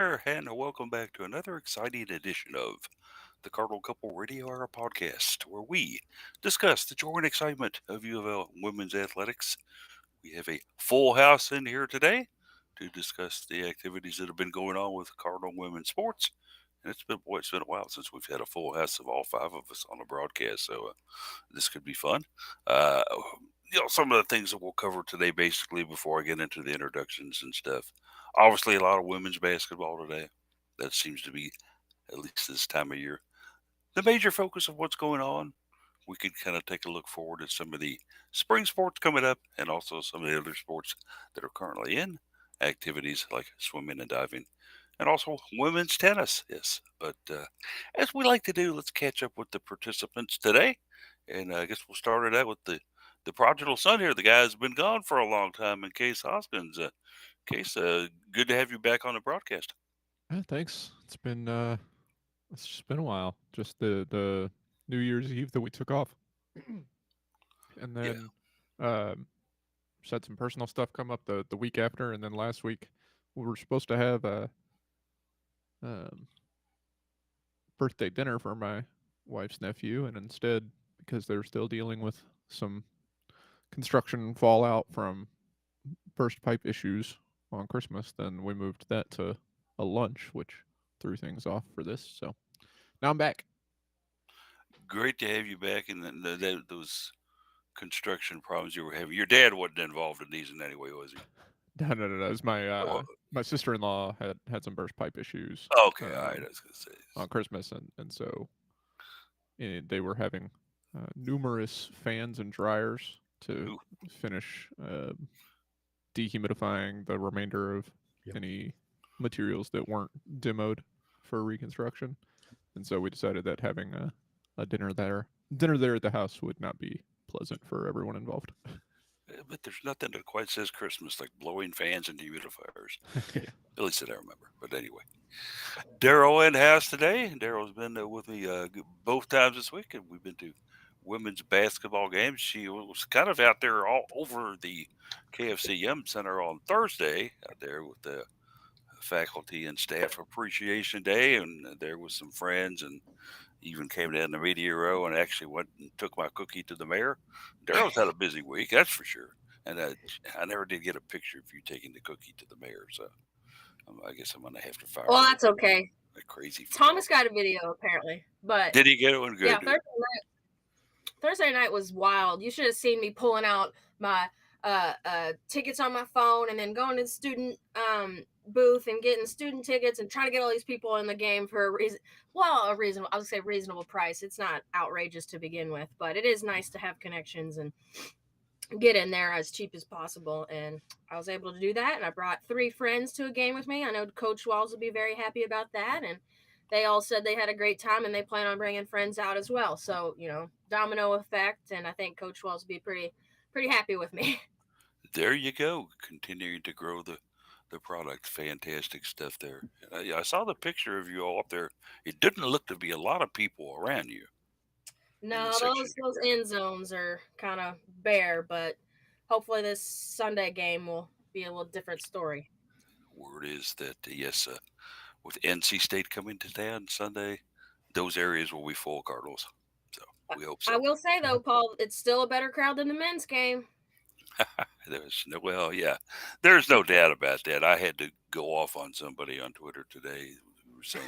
there, and welcome back to another exciting edition of the Cardinal Couple Radio Hour podcast, where we discuss the joy and excitement of U of L women's athletics. We have a full house in here today to discuss the activities that have been going on with Cardinal women's sports. And it's been a while since we've had a full house of all five of us on a broadcast, so this could be fun. Uh, some of the things that we'll cover today, basically, before I get into the introductions and stuff. Obviously, a lot of women's basketball today. That seems to be, at least this time of year, the major focus of what's going on. We could kind of take a look forward at some of the spring sports coming up and also some of the other sports that are currently in activities like swimming and diving and also women's tennis. Yes. But as we like to do, let's catch up with the participants today. And I guess we'll start it out with the prodigal son here. The guy has been gone for a long time in Case Hoskins. Case, good to have you back on the broadcast. Yeah, thanks. It's just been a while. Just the New Year's Eve that we took off, and Yeah, then um, just had some personal stuff come up the week after, and then last week we were supposed to have a um, birthday dinner for my wife's nephew, and instead, because they're still dealing with some construction fallout from burst pipe issues on Christmas, then we moved that to a lunch, which threw things off for this. So now I'm back. great to have you back. And those construction problems you were having. Your dad wasn't involved in these in any way, was he? No. It was Oh, my sister in law had some burst pipe issues okay, all right. I was going to say. on Christmas, and so they were having numerous fans and dryers to Ooh, finish dehumidifying the remainder of Yep. any materials that weren't demoed for reconstruction. And so we decided that having a dinner there at the house would not be pleasant for everyone involved. but there's nothing that quite says Christmas like blowing fans and humidifiers. Yeah. At least that I remember. But anyway, Daryl in house today. Daryl's been with me both times this week, and we've been to women's basketball games. She was kind of out there all over the KFCM Center on Thursday, out there with the faculty and staff appreciation day, and there was some friends, and even came down the media row and actually went and took my cookie to the mayor. Daryl's had a busy week, that's for sure. And I never did get a picture of you taking the cookie to the mayor, so I guess I'm gonna have to fire Well, you. that's okay. A crazy Thomas photographer. got a video apparently, but Did he get one? yeah, Good. Thursday night was wild. You should have seen me pulling out my tickets on my phone and then going to the student booth and getting student tickets and trying to get all these people in the game for a reason. Well, a reasonable, I would say reasonable price. It's not outrageous to begin with, but it is nice to have connections and get in there as cheap as possible. And I was able to do that. And I brought 3 friends to a game with me. I know Coach Walls will be very happy about that. And they all said they had a great time and they plan on bringing friends out as well. So, domino effect. And I think Coach Walls will be pretty happy with me. There you go. Continuing to grow the product. Fantastic stuff there. I saw the picture of you all up there. It didn't look to be a lot of people around you in the No, section those you're end zones are kind of bare, but hopefully this Sunday game will be a little different story. in. Word is that, yes, with NC State coming to town Sunday, those areas will be full, Cardinals. So we hope I so. will say though, Paul, it's still a better crowd than the men's game. There's no, well, yeah, there's no doubt about that. I had to go off on somebody on Twitter today who were saying,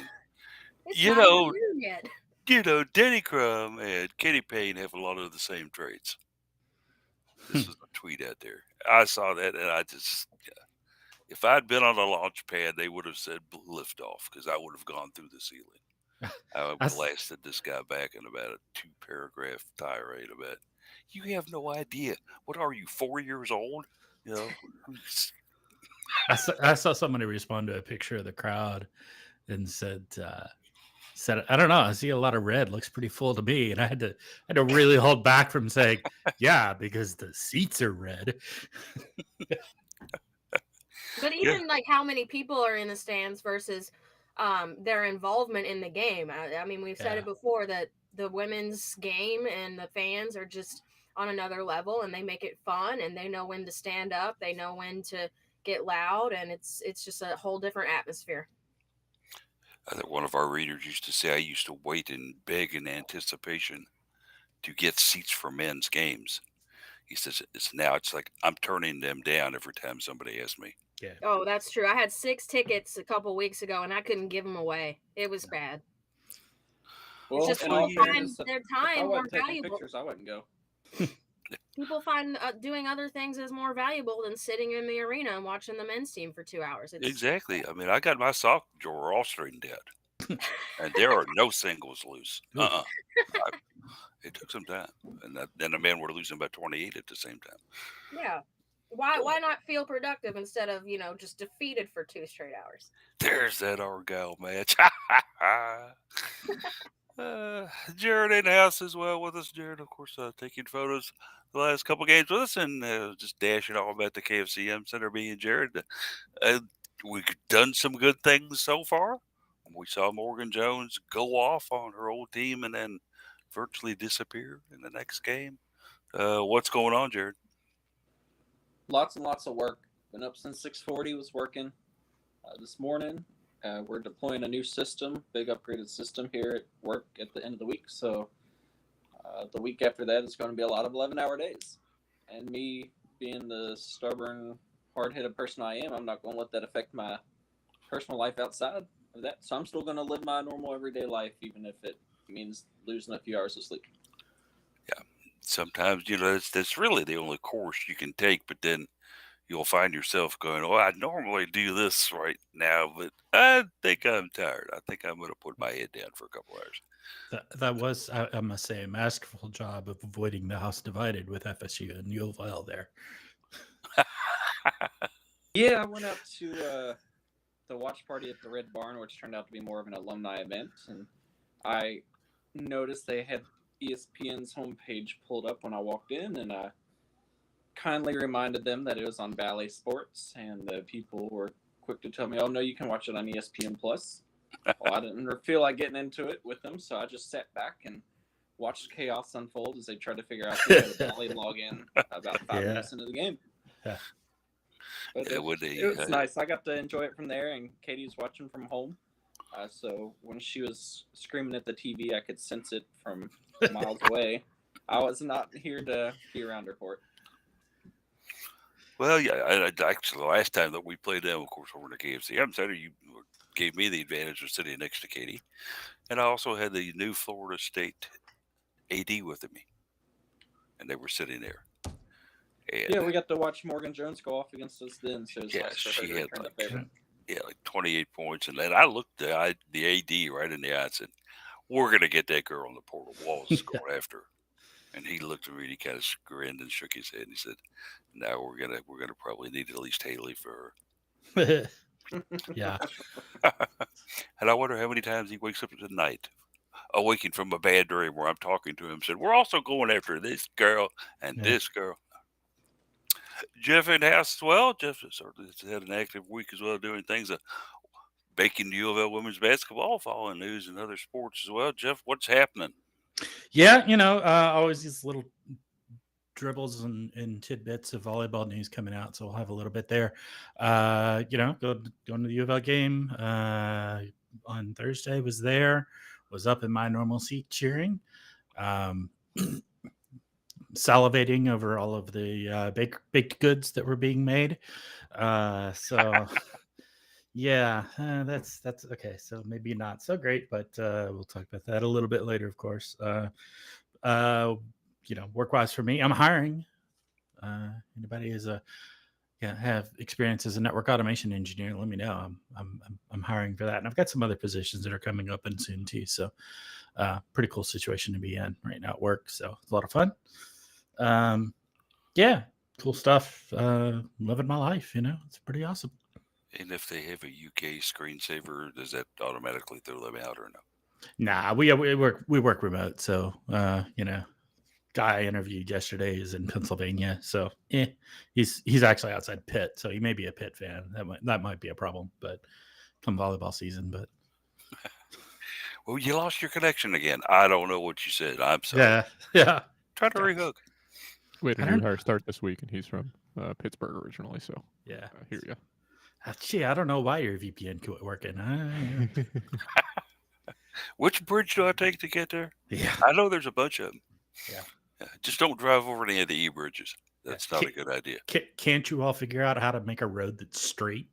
It's you not even know, noon yet. Denny Crum and Kenny Payne have a lot of the same traits. This is a tweet out there. I saw that and I just, yeah. If I'd been on a launch pad, they would have said lift off because I would have gone through the ceiling. I I, s- blasted this guy back in about a 2 paragraph tirade about, you have no idea. What are you, 4 years old? You know, I saw somebody respond to a picture of the crowd and said I don't know. I see a lot of red. Looks pretty full to me, and I had to really hold back from saying yeah because the seats are red. But yeah, even like how many people are in the stands versus their involvement in the game. I mean, we've said Yeah. it before that the women's game and the fans are just on another level, and they make it fun, and they know when to stand up, they know when to get loud, and it's just a whole different atmosphere. I think one of our readers used to say I used to wait and beg in anticipation to get seats for men's games. He says it's like I'm turning them down every time somebody asks me. Yeah. Oh, that's true. I had 6 tickets a couple weeks ago, and I couldn't give them away. It was bad. Well, It's just in Well, all people you- find fairness, their if I time more wasn't taking valuable. pictures, I wouldn't go. People find doing other things is more valuable than sitting in the arena and watching the men's team for 2 hours. It's Exactly. I mean, I got my sock drawer all straightened out, and there are no singles loose. It took some time, and then the men were losing by 28 at the same time. yeah. Why not feel productive instead of just defeated for 2 straight hours? There's that Argyle match. Jared in the house as well with us. Jared, of course, taking photos the last couple games with us and just dashing all about the KFCM Center. Me and Jared, we've done some good things so far. We saw Morgan Jones go off on her old team and then virtually disappear in the next game. What's going on, Jared? Lots and lots of work. Been up since 6:40. Was working this morning. We're deploying a new system, big upgraded system here at work at the end of the week. So the week after that is going to be a lot of 11-hour days. And me being the stubborn, hard-headed person I am, I'm not going to let that affect my personal life outside of that. So I'm still going to live my normal everyday life, even if it means losing a few hours of sleep. Sometimes, that's really the only course you can take, but then you'll find yourself going, oh, I normally do this right now, but I think I'm tired. I think I'm going to put my head down for a couple hours. That was, I must say, a masterful job of avoiding the house divided with FSU and UofL there. Yeah, I went out to the watch party at the Red Barn, which turned out to be more of an alumni event, and I noticed they had ESPN's homepage pulled up when I walked in, and I kindly reminded them that it was on Bally Sports, and the people were quick to tell me, "Oh no, you can watch it on ESPN Plus." Well, I didn't feel like getting into it with them, so I just sat back and watched chaos unfold as they tried to figure out who had a Bally login about 5 minutes into the game. Yeah. But Yeah, it was nice. I got to enjoy it from there, and Katie's watching from home. So when she was screaming at the TV, I could sense it from miles away. I was not here to be around her for it. Well, yeah, actually, the last time that we played them, of course, over in the KFCM Center, you gave me the advantage of sitting next to Katie. And I also had the new Florida State AD with me. And they were sitting there. And Yeah, we got to watch Morgan Jones go off against us then. So it's Yeah, nice for her she to had return the like- favor. like 28 points. And then I looked the AD right in the eye and said, we're going to get that girl on the portal walls going after her. And he looked at me and he kind of grinned and shook his head. And he said, "Now we're gonna probably need at least Haley for her." Yeah. And I wonder how many times he wakes up in the night, awaking from a bad dream where I'm talking to him, said, "We're also going after this girl and Yeah. this girl." Jeff in house as well. Jeff has certainly had an active week as well, doing things. Baking UofL women's basketball, following news and other sports as well. Jeff, what's happening? Yeah, always these little dribbles and tidbits of volleyball news coming out, so we'll have a little bit there. Going to the UofL game on Thursday. Was up in my normal seat cheering, salivating over all of the baked goods that were being made. So yeah, that's okay. So maybe not so great, but we'll talk about that a little bit later, of course. Work-wise for me, I'm hiring. Anybody have experience as a network automation engineer, let me know. I'm hiring for that, and I've got some other positions that are coming up in soon too. So pretty cool situation to be in right now at work. So it's a lot of fun. Cool stuff. Living my life, it's pretty awesome. And if they have a UK screensaver, does that automatically throw them out or no? Nah, we work remote, so guy I interviewed yesterday is in Pennsylvania, so he's actually outside Pitt, so he may be a Pitt fan. That might be a problem, but come volleyball season. But well, you lost your connection again. I don't know what you said. I'm sorry. yeah. Try to rehook. We had I a don't- new hire start this week, and he's from Pittsburgh originally, so Yeah, I hear you. Gee, I don't know why your VPN quit working. Which bridge do I take to get there? Yeah. I know there's a bunch of them. Yeah. Just don't drive over any of the E bridges. Yeah. That's not a good idea. Can't you all figure out how to make a road that's straight?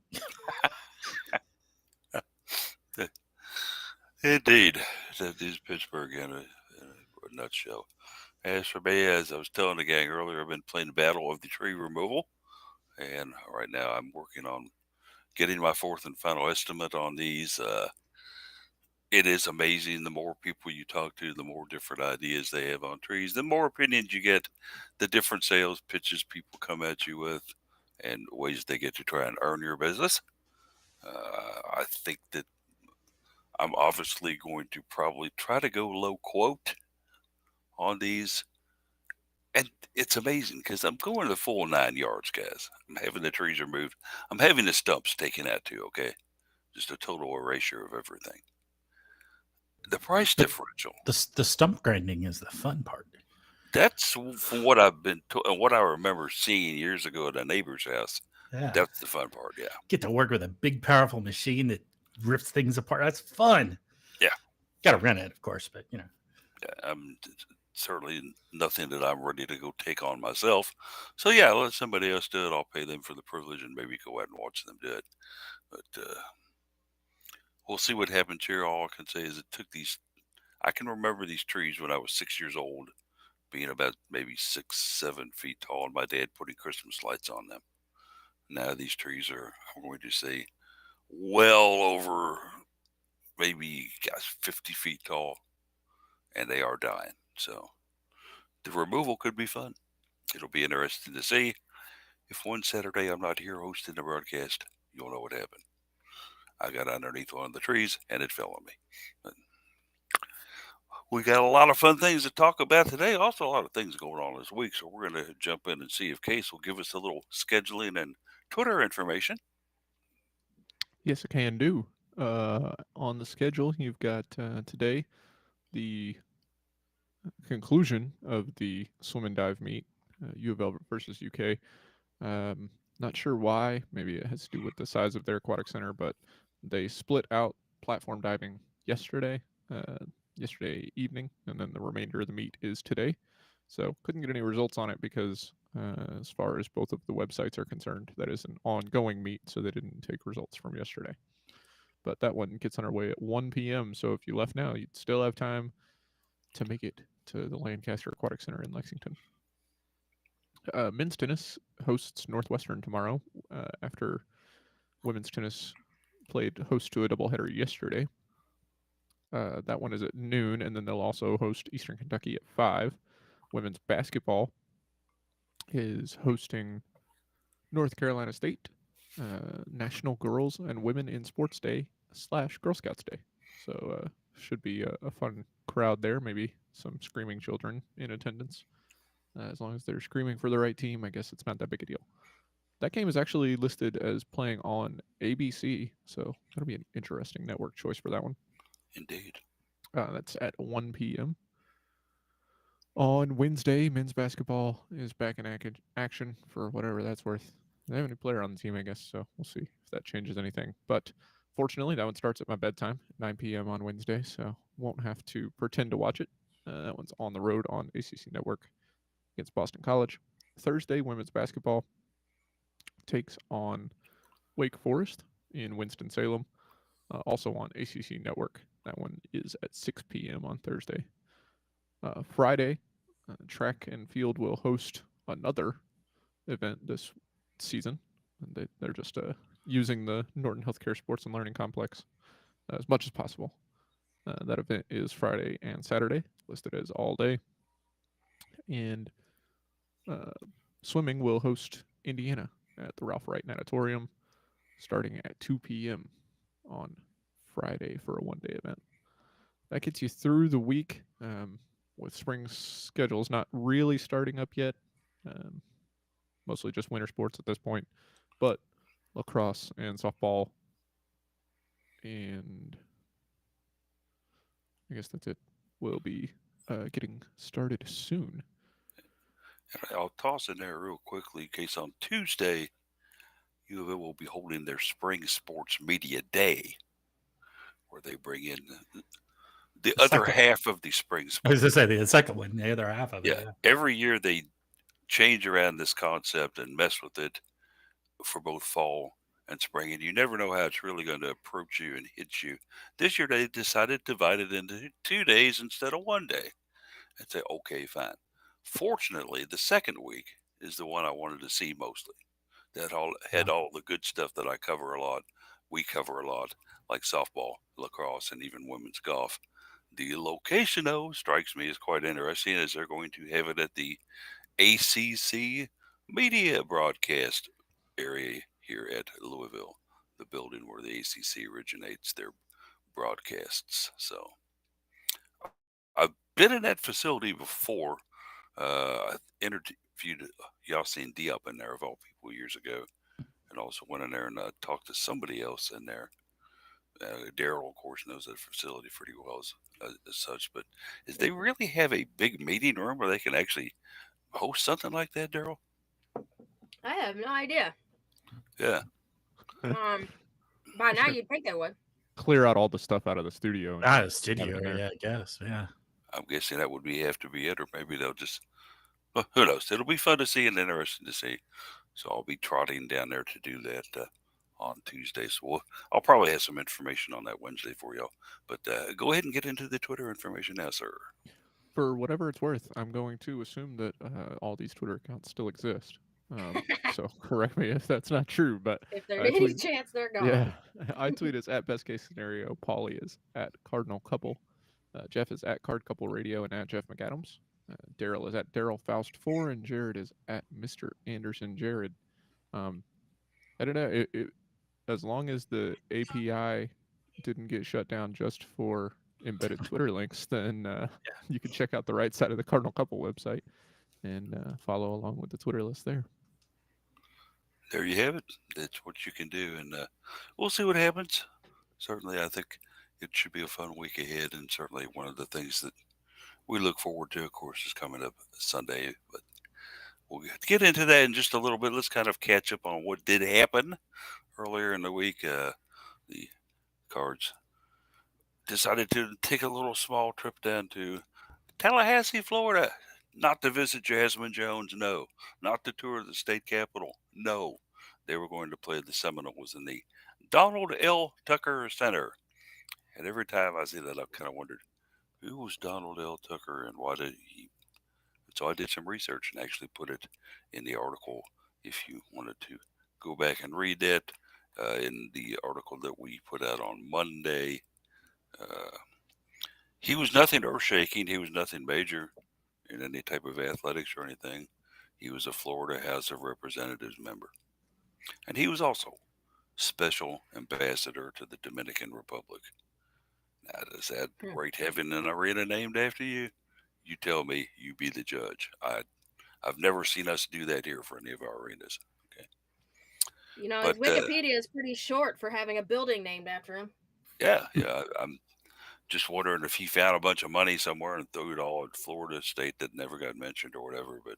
Indeed, that is Pittsburgh in a nutshell. As for me, as I was telling the gang earlier, I've been playing the battle of the tree removal, and right now I'm working on getting my fourth and final estimate on these. It is amazing. The more people you talk to, the more different ideas they have on trees, the more opinions you get, the different sales pitches people come at you with, and ways they get to try and earn your business. I think that I'm obviously going to probably try to go low quote on these. And it's amazing because I'm going the full 9 yards, guys. I'm having the trees removed. I'm having the stumps taken out too, okay? Just a total erasure of everything. The price But differential. the stump grinding is the fun part. That's from what I've been and what I remember seeing years ago at a neighbor's house. Yeah. That's the fun part, yeah. Get to work with a big, powerful machine that rips things apart. That's fun. Yeah. Got to rent it, of course, but Yeah, I'm certainly nothing that I'm ready to go take on myself. So yeah, let somebody else do it. I'll pay them for the privilege and maybe go out and watch them do it. But we'll see what happens here. All I can say is it took these. I can remember these trees when I was 6 years old, being about maybe 6, 7 feet tall, and my dad putting Christmas lights on them. Now these trees are, I'm going to say, well over maybe 50 feet tall, and they are dying. So the removal could be fun. It'll be interesting to see. If one Saturday I'm not here hosting the broadcast, you'll know what happened. I got underneath one of the trees and it fell on me. But we got a lot of fun things to talk about today. Also, a lot of things going on this week. So we're going to jump in and see if Case will give us a little scheduling and Twitter information. Yes, I can do. On the schedule, you've got today the conclusion of the swim and dive meet, UofL versus UK. Not sure why. Maybe it has to do with the size of their aquatic center, but they split out platform diving yesterday, yesterday evening, and then the remainder of the meet is today. So couldn't get any results on it because, as far as both of the websites are concerned, that is an ongoing meet, so they didn't take results from yesterday. But that one gets underway at 1 p.m. So if you left now, you'd still have time to make it to the Lancaster Aquatic Center in Lexington. Men's tennis hosts Northwestern tomorrow after women's tennis played host to a doubleheader yesterday. That one is at noon, and then they'll also host Eastern Kentucky at 5. Women's basketball is hosting North Carolina State, National Girls and Women in Sports Day / Girl Scouts Day. So should be a fun crowd there. Maybe some screaming children in attendance. As long as they're screaming for the right team, I guess it's not that big a deal. That game is actually listed as playing on ABC, so that'll be an interesting network choice for that one. Indeed. That's at 1 p.m. On Wednesday, men's basketball is back in action for whatever that's worth. They have a new player on the team, I guess, so we'll see if that changes anything. But fortunately, that one starts at my bedtime, 9 p.m. on Wednesday, so won't have to pretend to watch it. That one's on the road on ACC Network against Boston College. Thursday, women's basketball takes on Wake Forest in Winston-Salem, also on ACC Network. That one is at 6 p.m. on Thursday. Friday, track and field will host another event this season. They're just using the Norton Healthcare Sports and Learning Complex as much as possible. That event is Friday and Saturday, listed as all day. And swimming will host Indiana at the Ralph Wright Natatorium starting at 2 p.m. on Friday for a one-day event. That gets you through the week with spring schedules not really starting up yet. Mostly just winter sports at this point. But lacrosse and softball and I guess that's it. Will be getting started soon. And I'll toss in there real quickly in case on Tuesday U of L will be holding their Spring Sports Media Day, where they bring in the The other second, half of the spring I was sports. gonna say the second one, the other half of it. Yeah, Yeah. every year they change around this concept and mess with it for both fall and spring, and you never know how it's really going to approach you and hit you. This year they decided to divide it into 2 days instead of one day and say, okay, fine. Fortunately, the second week is the one I wanted to see mostly. That all Yeah. had all the good stuff that I cover a lot. We cover a lot, like softball, lacrosse, and even women's golf. The location, though, strikes me as quite interesting, as they're going to have it at the ACC media broadcast area here at Louisville, the building where the ACC originates their broadcasts. So I've been in that facility before. I interviewed Yassine Diop in there, of all people, years ago, and also went in there and talked to somebody else in there. Daryl, of course, knows that facility pretty well as such. But is they really have a big meeting room where they can actually host something like that, Daryl? I have no idea. Yeah. By now Sure. you'd think they would. Clear out all the stuff out of the studio. And Ah, the have it studio. in there. Yeah, I guess. Yeah. I'm guessing that would have to be it, or maybe they'll just. Well, who knows? It'll be fun to see and interesting to see. So I'll be trotting down there to do that on Tuesday. So I'll probably have some information on that Wednesday for y'all. But go ahead and get into the Twitter information now, sir. For whatever it's worth, I'm going to assume that all these Twitter accounts still exist. So correct me if that's not true, but If there's I any tweet. chance they're gone. Yeah, I tweet is at best case scenario. Paulie is at Cardinal Couple. Jeff is at Card Couple Radio and at Jeff McAdams. Daryl is at Daryl Faust 4, and Jared is at Mr. Anderson Jared. I don't know. As long as the API didn't get shut down just for embedded Twitter links, then you can check out the right side of the Cardinal Couple website and follow along with the Twitter list there. There you have it. That's what you can do, and we'll see what happens. Certainly, I think it should be a fun week ahead, and certainly one of the things that we look forward to, of course, is coming up Sunday. But we'll get into that in just a little bit. Let's kind of catch up on what did happen earlier in the week. The Cards decided to take a little small trip down to Tallahassee, Florida. Not to visit Jasmine Jones, no. Not to tour the state capitol, no. They were going to play the Seminoles in the Donald L. Tucker Center. And every time I see that, I've kind of wondered, who was Donald L. Tucker and why did he? So I did some research and actually put it in the article if you wanted to go back and read that in the article that we put out on Monday. He was nothing earth shaking. He was nothing major in any type of athletics or anything. He was a Florida House of Representatives member. And he was also special ambassador to the Dominican Republic. Now, does that rate having an arena named after you? You tell me, you be the judge. I've never seen us do that here for any of our arenas. Okay. You know, his Wikipedia is pretty short for having a building named after him. Yeah. I'm just wondering if he found a bunch of money somewhere and threw it all at Florida State that never got mentioned or whatever. But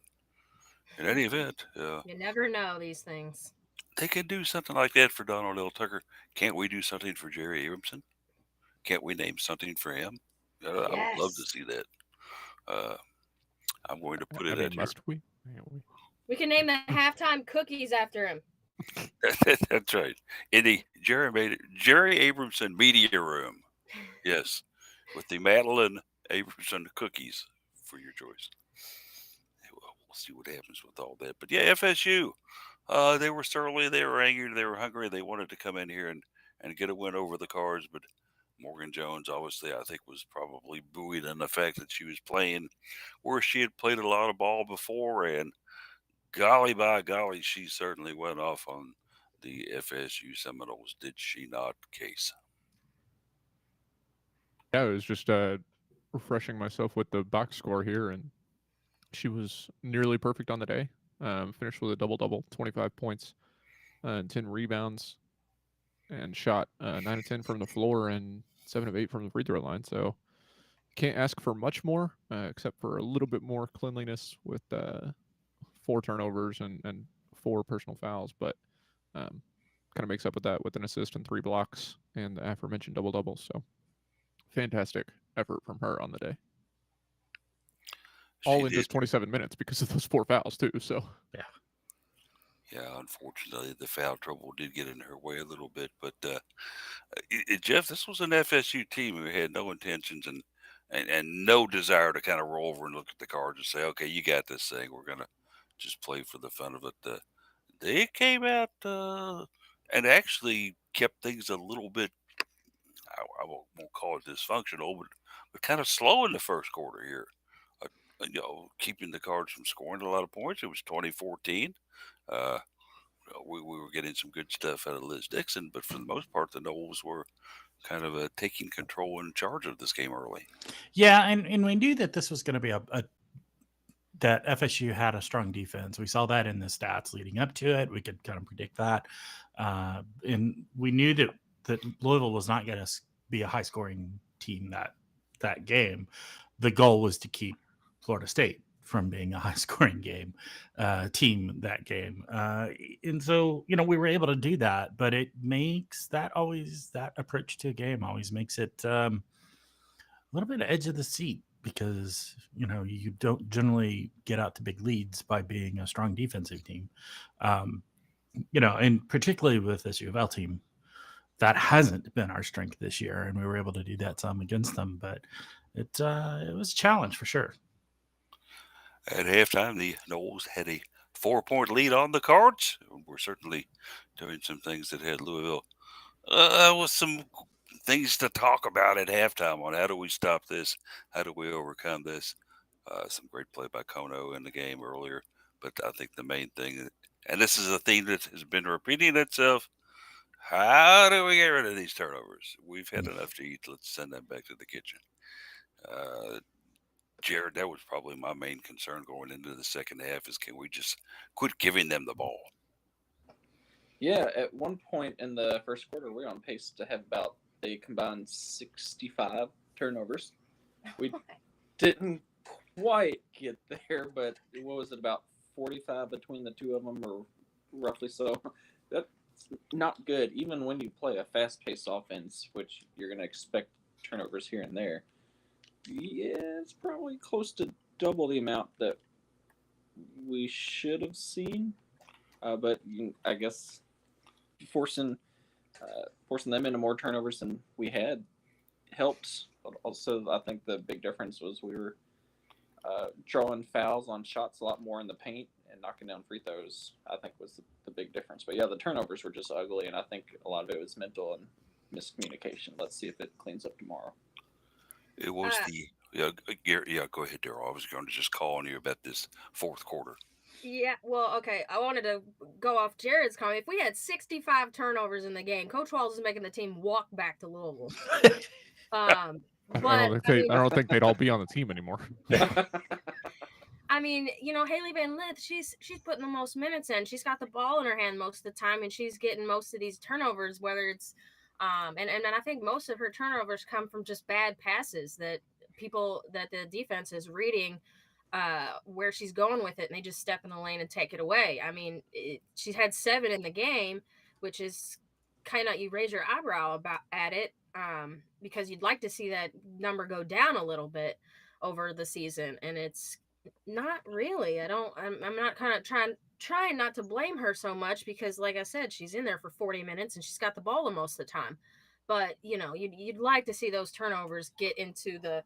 in any event, you never know these things. They can do something like that for Donald L. Tucker. Can't we do something for Jerry Abramson? Can't we name something for him? Yes. I would love to see that. I'm going to put it at must here. We can name the halftime cookies after him. That's right. In the Jerry Abramson Media Room. Yes. With the Madeline Abramson cookies for your choice. Well, we'll see what happens with all that. But yeah, FSU. They were surly, they were angry, they were hungry. They wanted to come in here and get a win over the Cards, but Morgan Jones, obviously, I think, was probably buoyed in the fact that she was playing where she had played a lot of ball before, and golly by golly, she certainly went off on the FSU Seminoles, did she not, Case? Yeah, I was just refreshing myself with the box score here, and she was nearly perfect on the day. Finished with a double-double, 25 points and 10 rebounds, and shot 9 of 10 from the floor and 7 of 8 from the free throw line. So can't ask for much more, except for a little bit more cleanliness with 4 turnovers and 4 personal fouls. But Kind of makes up with that with an assist and 3 blocks and the aforementioned double-double. So fantastic effort from her on the day. She All in did. just 27 minutes because of those 4 fouls too. So Yeah, unfortunately, the foul trouble did get in her way a little bit. But Jeff, this was an FSU team who had no intentions and no desire to kind of roll over and look at the cards and say, "Okay, you got this thing. We're gonna just play for the fun of it." They came out and actually kept things a little bit. I won't call it dysfunctional, but kind of slow in the first quarter here. Uh, keeping the Cards from scoring a lot of points. It was 2014. Uh, we were getting some good stuff out of Liz Dixon, but for the most part, the Knowles were kind of taking control and charge of this game early. Yeah, and we knew that this was going to be a that FSU had a strong defense. We saw that in the stats leading up to it. We could kind of predict that, and we knew that Louisville was not going to be a high scoring team that game. The goal was to keep Florida State from being a high scoring team that game, and so we were able to do that. But it makes that approach to a game always makes it a little bit of edge of the seat, because you don't generally get out to big leads by being a strong defensive team, and particularly with this UofL team, that hasn't been our strength this year, and we were able to do that some against them, but it was a challenge for sure. At halftime, the Knowles had a 4-point lead on the Cards. We're certainly doing some things that had Louisville with some things to talk about at halftime on how do we stop this, how do we overcome this. Some great play by Kono in the game earlier, but I think the main thing, and this is a theme that has been repeating itself, how do we get rid of these turnovers? We've had enough to eat. Let's send them back to the kitchen. Jared, that was probably my main concern going into the second half, is can we just quit giving them the ball? Yeah, at one point in the first quarter, we were on pace to have about a combined 65 turnovers. We didn't quite get there, but what was it, about 45 between the two of them, or roughly so? That's not good, even when you play a fast-paced offense, which you're going to expect turnovers here and there. Yeah, it's probably close to double the amount that we should have seen. But I guess forcing them into more turnovers than we had helped. But also, I think the big difference was we were drawing fouls on shots a lot more in the paint and knocking down free throws, I think, was the big difference. But yeah, the turnovers were just ugly, and I think a lot of it was mental and miscommunication. Let's see if it cleans up tomorrow. It was go ahead, Daryl. I was going to just call on you about this fourth quarter. Yeah, well, okay. I wanted to go off Jared's comment. If we had 65 turnovers in the game, Coach Walls is making the team walk back to Louisville. I don't think they'd all be on the team anymore. I mean, Haley Van Lith, she's putting the most minutes in. She's got the ball in her hand most of the time, and she's getting most of these turnovers, whether it's and I think most of her turnovers come from just bad passes that the defense is reading where she's going with it, and they just step in the lane and take it away. I mean, she's had 7 in the game, which is kind of, you raise your eyebrow at it, because you'd like to see that number go down a little bit over the season, and it's not really. I'm not kind of trying not to blame her so much, because like I said, she's in there for 40 minutes and she's got the ball most of the time. But you'd like to see those turnovers get into the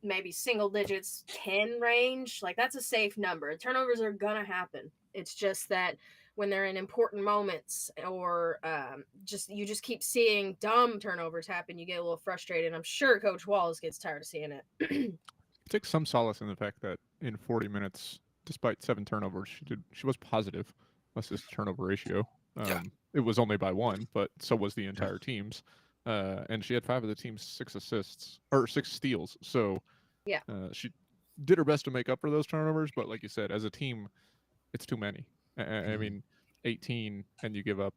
maybe single digits, 10 range. Like, that's a safe number. Turnovers are gonna happen. It's just that when they're in important moments, or you just keep seeing dumb turnovers happen, you get a little frustrated. I'm sure Coach Wallace gets tired of seeing it. Take some solace in the fact that in 40 minutes, despite 7 turnovers, she was positive assist turnover ratio. It was only by 1, but so was the entire team's. And she had 5 of the team's 6 assists or 6 steals. So yeah, she did her best to make up for those turnovers. But like you said, as a team, it's too many. I mean, 18, and you give up.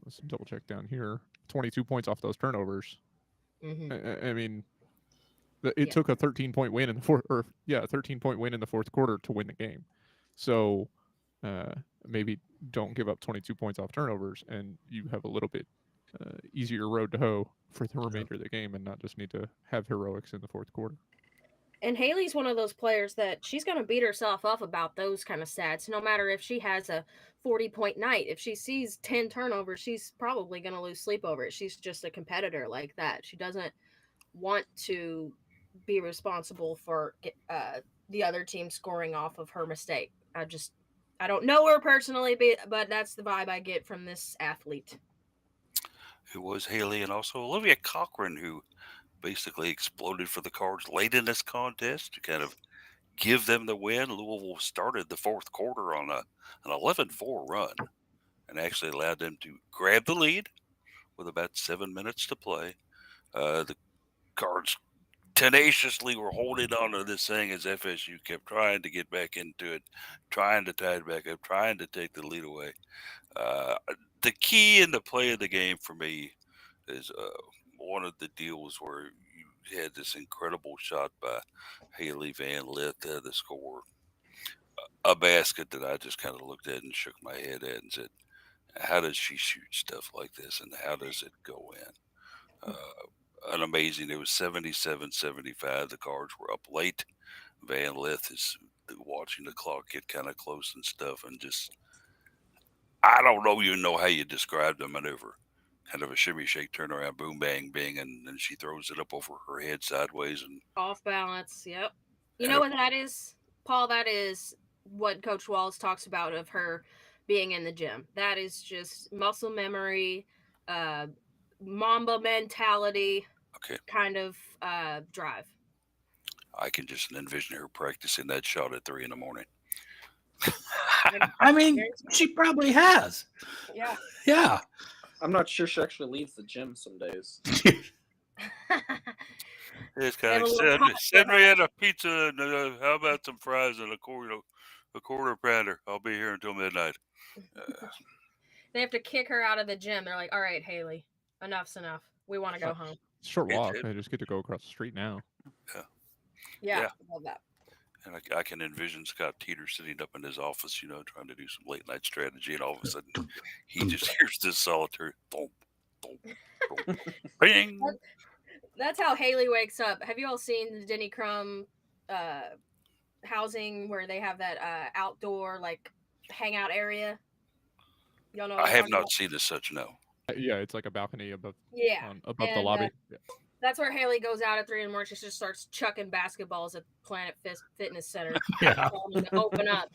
Let's double check down here. 22 points off those turnovers. I mean, it took a 13-point win in the 13-point win in the fourth quarter to win the game. So maybe don't give up 22 points off turnovers, and you have a little bit easier road to hoe for the remainder of the game, and not just need to have heroics in the fourth quarter. And Haley's one of those players that she's going to beat herself up about those kind of stats, no matter if she has a 40-point night. If she sees 10 turnovers, she's probably going to lose sleep over it. She's just a competitor like that. She doesn't want to be responsible for the other team scoring off of her mistake. I don't know her personally, but that's the vibe I get from this athlete. It was Haley and also Olivia Cochran, who basically exploded for the Cards late in this contest to kind of give them the win. Louisville started the fourth quarter on an 11-4 run and actually allowed them to grab the lead with about 7 minutes to play. The Cards tenaciously were holding on to this thing as FSU kept trying to get back into it, trying to tie it back up, trying to take the lead away. The key in the play of the game for me is one of the deals where you had this incredible shot by Haley Van Lith to score a basket that I just kind of looked at and shook my head at and said, how does she shoot stuff like this and how does it go in? Amazing. It was 77-75. The Cards were up late. Van Lith is watching the clock get kind of close and stuff, and just I don't know even know how you describe the maneuver. Kind of a shimmy shake turnaround, boom bang bing, and then she throws it up over her head sideways and Off balance. Yep. You and know it, what that is, Paul? That is what Coach Walls talks about of her being in the gym. That is just muscle memory, uh, Mamba mentality okay. kind of drive. I can just envision her practicing that shot at 3 a.m. I mean, she probably has. Yeah. Yeah. I'm not sure she actually leaves the gym some days. It's They have kind a of little send me in a pizza and how about some fries and a quarter pounder. I'll be here until midnight. They have to kick her out of the gym. They're like, "All right, Haley, enough's enough. We want to go home." Short walk. It- I just get to go across the street now. Yeah, Yeah. love that. And I can envision Scott Teeter sitting up in his office, trying to do some late night strategy, and all of a sudden he just hears this solitary thump, thump, thump, bing. That's how Haley wakes up. Have you all seen the Denny Crum housing where they have that outdoor like hangout area? Y'all know what I I'm have talking not about? seen as such, no. Yeah, it's like a balcony above Yeah, above the and lobby. Yeah. that's where Haley goes out at 3 in the morning. She just starts chucking basketballs at Planet Fitness Center. Yeah. Telling them to open up.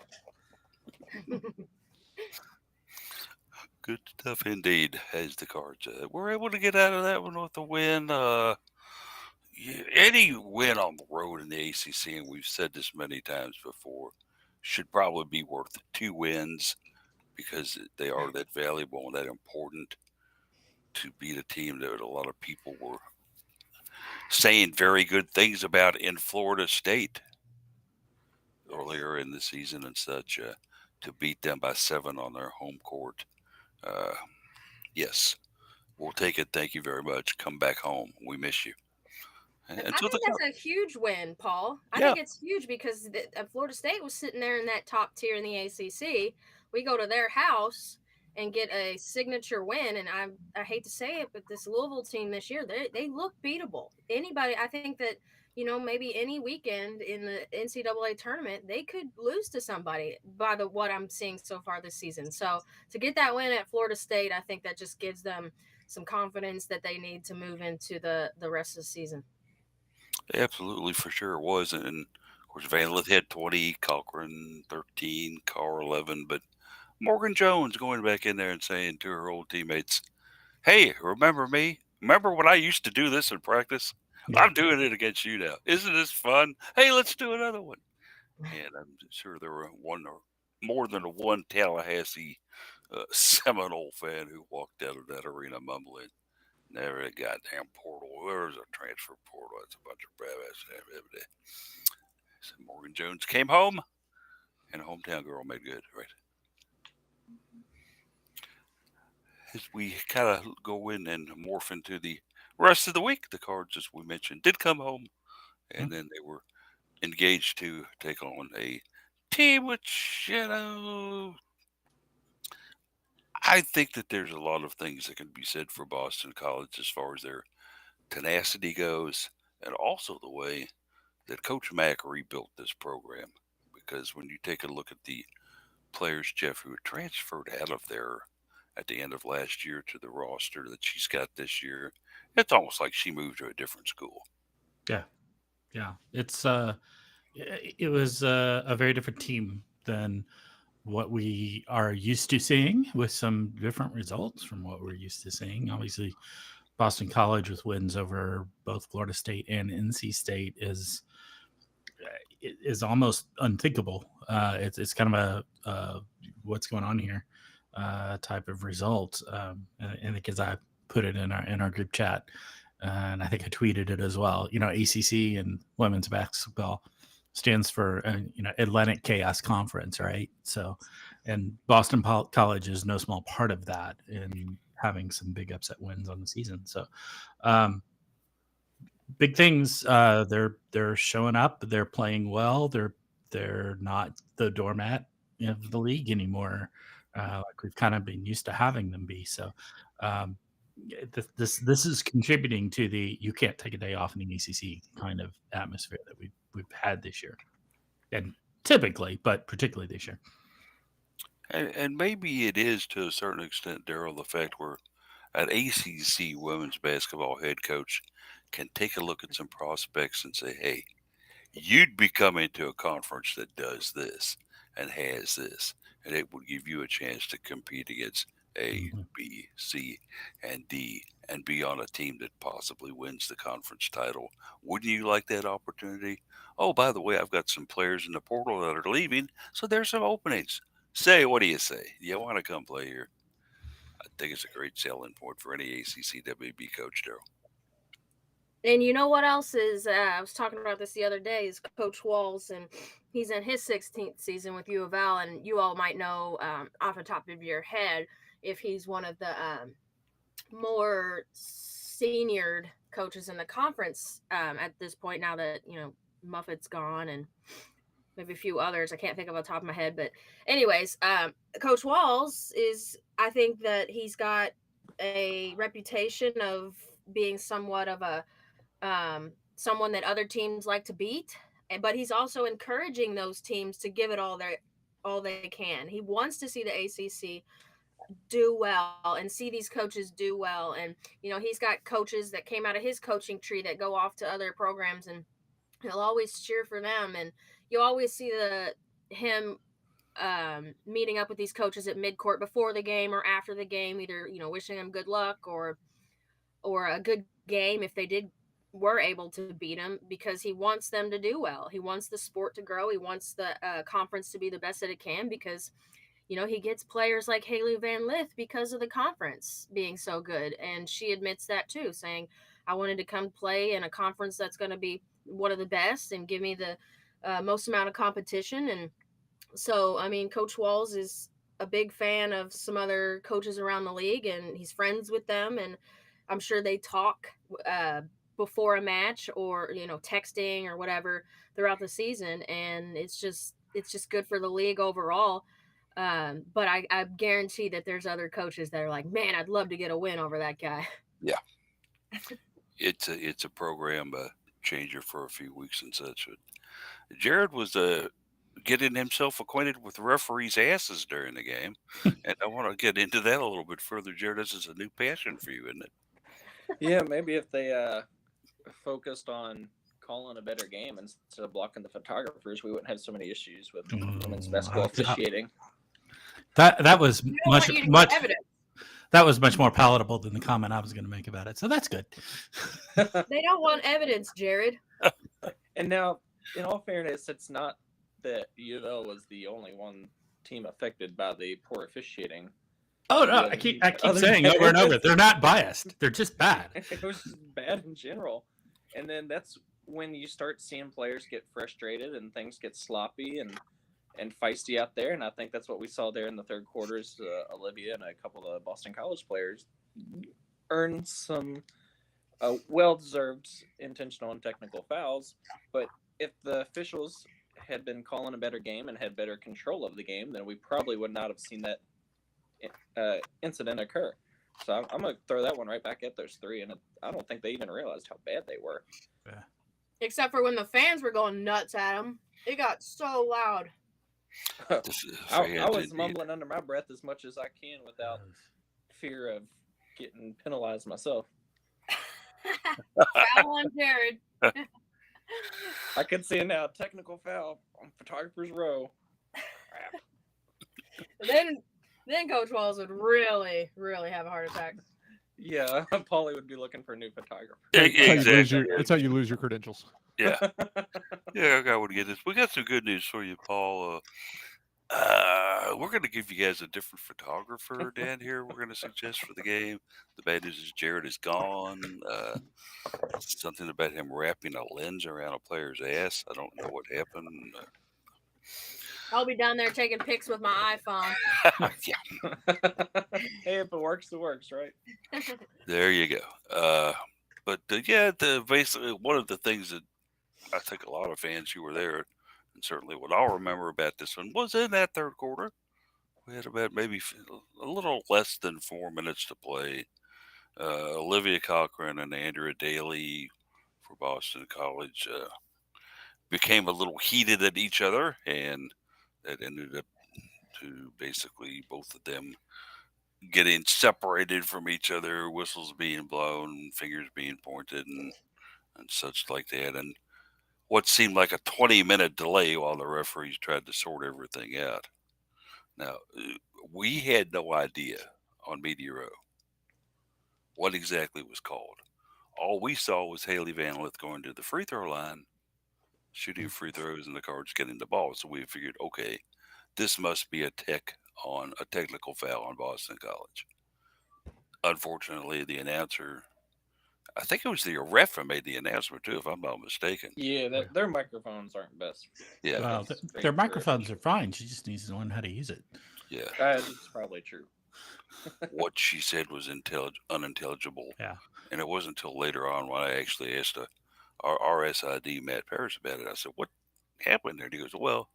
Good stuff indeed, as the Cards we're able to get out of that one with a win. Any win on the road in the ACC, and we've said this many times before, should probably be worth 2 wins because they are that valuable and that important to beat a team that a lot of people were saying very good things about in Florida State earlier in the season and such. To beat them by 7 on their home court. Yes, we'll take it. Thank you very much. Come back home. We miss you. I think that's a huge win, Paul. I think it's huge because Florida State was sitting there in that top tier in the ACC. We go to their house and get a signature win, and I hate to say it, but this Louisville team this year, they look beatable. Anybody, I think that maybe any weekend in the NCAA tournament, they could lose to somebody by what I'm seeing so far this season. So to get that win at Florida State, I think that just gives them some confidence that they need to move into the rest of the season. Absolutely, for sure it was. And of course, Van Lith had 20, Cochran 13, Carr 11. But Morgan Jones going back in there and saying to her old teammates, hey, remember me? Remember when I used to do this in practice? Yeah. I'm doing it against you now. Isn't this fun? Hey, let's do another one. And I'm sure there were one or more than one Tallahassee Seminole fan who walked out of that arena mumbling, never a goddamn portal. Where's a transfer portal? It's a bunch of crap. So Morgan Jones came home, and a hometown girl made good, right? As we kind of go in and morph into the rest of the week, the Cards, as we mentioned, did come home, and then they were engaged to take on a team which, I think that there's a lot of things that can be said for Boston College as far as their tenacity goes, and also the way that Coach Mack rebuilt this program. Because when you take a look at the players, Jeff, who transferred out of there at the end of last year to the roster that she's got this year, it's almost like she moved to a different school. Yeah, yeah. It was a very different team than what we are used to seeing, with some different results from what we're used to seeing. Obviously, Boston College with wins over both Florida State and NC State is almost unthinkable. It's kind of a what's going on here type of result. And because I put it in our group chat, and I think I tweeted it as well. ACC and women's basketball stands for Atlantic Chaos Conference, right? So, and Boston College is no small part of that in having some big upset wins on the season. So, big things. They're showing up. They're playing well. They're not the doormat of the league anymore, like we've kind of been used to having them be. So, um, this is contributing to the you can't take a day off in the ACC kind of atmosphere that we've had this year, and typically, but particularly this year. And maybe it is to a certain extent, Daryl, the fact where an ACC women's basketball head coach can take a look at some prospects and say, hey, you'd be coming to a conference that does this and has this, and it would give you a chance to compete against A, Mhm. B, C, and D, and be on a team that possibly wins the conference title. Wouldn't you like that opportunity? Oh, by the way, I've got some players in the portal that are leaving, so there's some openings. Say, what do you say? You want to come play here? I think it's a great selling point for any ACC WB coach, Daryl. And you know what else is? I was talking about this the other day. Is Coach Walls, and he's in his 16th season with U of L, and you all might know off the top of your head if he's one of the more seniored coaches in the conference at this point. Now that Muffet's gone, and maybe a few others I can't think of on the top of my head, but anyways, Coach Walls is. I think that he's got a reputation of being somewhat of a someone that other teams like to beat, but he's also encouraging those teams to give it all they can. He wants to see the ACC do well and see these coaches do well, and he's got coaches that came out of his coaching tree that go off to other programs, and he'll always cheer for them, and you always see the him meeting up with these coaches at midcourt before the game or after the game, either wishing them good luck or a good game if they were able to beat him, because he wants them to do well. He wants the sport to grow. He wants the conference to be the best that it can, because he gets players like Haley Van Lith because of the conference being so good, and she admits that too, saying, I wanted to come play in a conference that's going to be one of the best and give me the most amount of competition. And so, I mean, Coach Walls is a big fan of some other coaches around the league, and he's friends with them, and I'm sure they talk uh, before a match, or texting or whatever throughout the season, and it's just good for the league overall. But I guarantee that there's other coaches that are like, man, I'd love to get a win over that guy. Yeah, it's a program changer for a few weeks and such. But Jared was getting himself acquainted with referees' asses during the game, and I want to get into that a little bit further. Jared, this is a new passion for you, isn't it? Yeah, maybe if they focused on calling a better game instead of blocking the photographers, we wouldn't have so many issues with women's basketball officiating. That was We don't want you to get much evidence. that was much more palatable than the comment I was going to make about it. So that's good. They don't want evidence, Jared. And now, in all fairness, it's not that UofL was the only one team affected by the poor officiating. Oh no, Yeah, I keep other saying than- over and over, they're not biased. They're just bad. It was just bad in general. And then that's when you start seeing players get frustrated and things get sloppy and feisty out there. And I think that's what we saw there in the third quarters. Olivia and a couple of Boston College players earned some well-deserved intentional and technical fouls. But if the officials had been calling a better game and had better control of the game, then we probably would not have seen that incident occur. So I'm going to throw that one right back at those three, and I don't think they even realized how bad they were. Yeah. Except for when the fans were going nuts at him. It got so loud. I was mumbling under my breath as much as I can without fear of getting penalized myself. Foul on Jared. I can see it now. Technical foul on Photographer's Row. Then Coach Walls would really, really have a heart attack. Yeah, Paulie would be looking for a new photographer. That's how you lose your credentials. Yeah. Yeah, I would get this. We got some good news for you, Paul. We're going to give you guys a different photographer down here. We're going to suggest for the game. The bad news is Jared is gone. Something about him wrapping a lens around a player's ass. I don't know what happened. I'll be down there taking pics with my iPhone. Hey, if it works, it works, right? There you go. But basically one of the things that I think a lot of fans who were there, and certainly what I'll remember about this one, was in that third quarter. We had about maybe a little less than 4 minutes to play. Olivia Cochran and Andrea Daly for Boston College became a little heated at each other, and that ended up to basically both of them getting separated from each other, whistles being blown, fingers being pointed, and such like that. And what seemed like a 20-minute delay while the referees tried to sort everything out. Now, we had no idea on Media Row what exactly was called. All we saw was Haley Van Lith going to the free throw line, shooting free throws, and the Cards getting the ball. So we figured, okay, this must be a technical foul on Boston College. Unfortunately, the announcer, I think it was the ref who made the announcement too, if I'm not mistaken. Yeah, their microphones aren't best. Yeah. Well, their microphones are fine. She just needs to learn how to use it. Yeah. That's probably true. What she said was unintelligible. Yeah. And it wasn't until later on when I actually asked our RSID, Matt Parrish, about it. I said, what happened there? And he goes, well,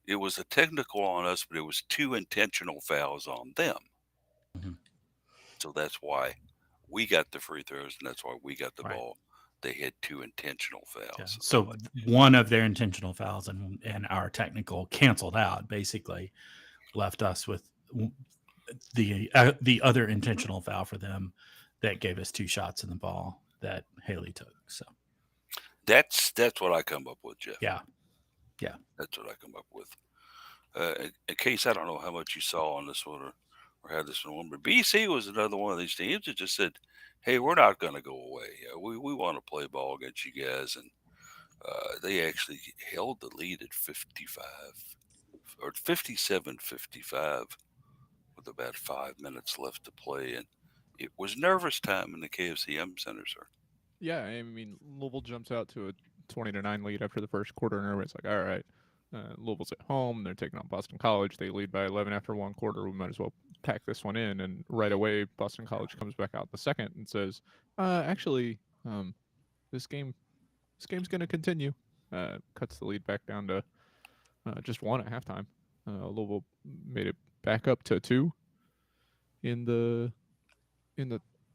it was a technical on us, but it was 2 intentional fouls on them. Mm-hmm. So that's why we got the free throws, and that's why we got the ball. They had 2 intentional fouls. Yeah. So one of their intentional fouls and our technical canceled out, basically left us with the other intentional foul for them that gave us 2 shots in the ball that Haley took. So that's what I come up with, Jeff. Yeah. That's what I come up with. In case I don't know how much you saw on this one or how this one went, but BC was another one of these teams that just said, hey, we're not going to go away. We want to play ball against you guys. And they actually held the lead at 57-55 with about 5 minutes left to play. And it was nervous time in the KFCM Center, sir. Yeah, I mean, Louisville jumps out to a 20-9 lead after the first quarter, and everybody's like, all right, Louisville's at home. They're taking on Boston College. They lead by 11 after one quarter. We might as well pack this one in. And right away, Boston College comes back out the second and says, actually, this game's going to continue. Cuts the lead back down to just 1 at halftime. Louisville made it back up to 2 in the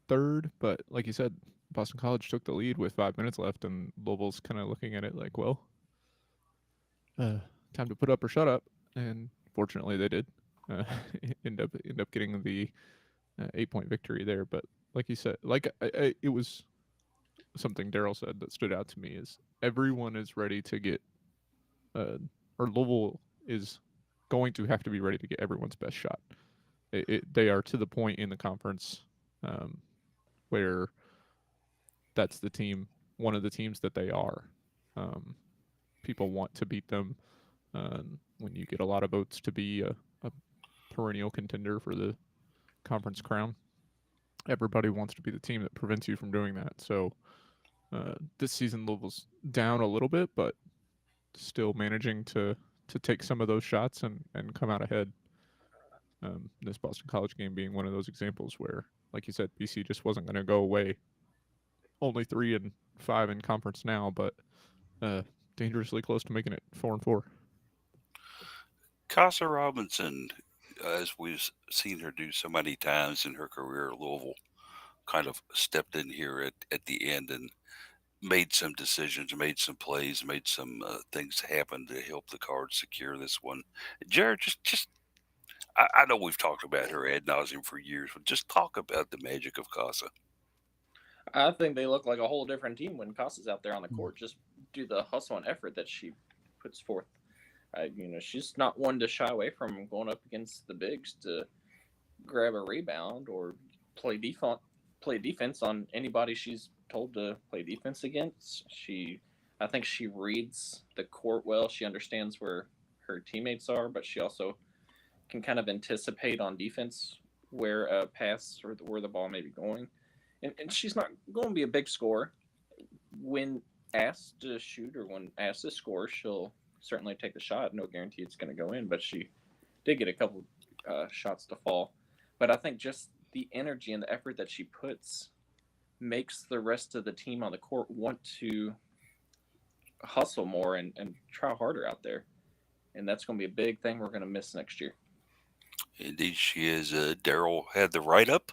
third, but like you said, Boston College took the lead with 5 minutes left, and Louisville's kind of looking at it like, well, time to put up or shut up, and fortunately they did. End up getting the 8-point victory there. But like you said, it was something Daryl said that stood out to me is everyone is ready to get, or Louisville is going to have to be ready to get everyone's best shot. They are to the point in the conference where that's the team, one of the teams that they are. People want to beat them. When you get a lot of votes to be a perennial contender for the conference crown, everybody wants to be the team that prevents you from doing that. So this season, Louisville's down a little bit, but still managing to take some of those shots and come out ahead. This Boston College game being one of those examples where, like you said, BC just wasn't going to go away. Only 3-5 in conference now, but dangerously close to making it 4-4. Casa Robinson, as we've seen her do so many times in her career at Louisville, kind of stepped in here at the end and made some decisions, made some plays, made some things happen to help the Cards secure this one. Jared, just I know we've talked about her ad nauseum for years, but just talk about the magic of Casa. I think they look like a whole different team when Costa's out there on the court. Just do the hustle and effort that she puts forth. She's not one to shy away from going up against the bigs to grab a rebound or play defense on anybody she's told to play defense against. I think she reads the court well. She understands where her teammates are, but she also can kind of anticipate on defense where a pass or where the ball may be going. And she's not going to be a big scorer. When asked to shoot or when asked to score, she'll certainly take the shot. No guarantee it's going to go in, but she did get a couple shots to fall. But I think just the energy and the effort that she puts makes the rest of the team on the court want to hustle more and try harder out there. And that's going to be a big thing we're going to miss next year. Indeed, she is. Daryl had the write-up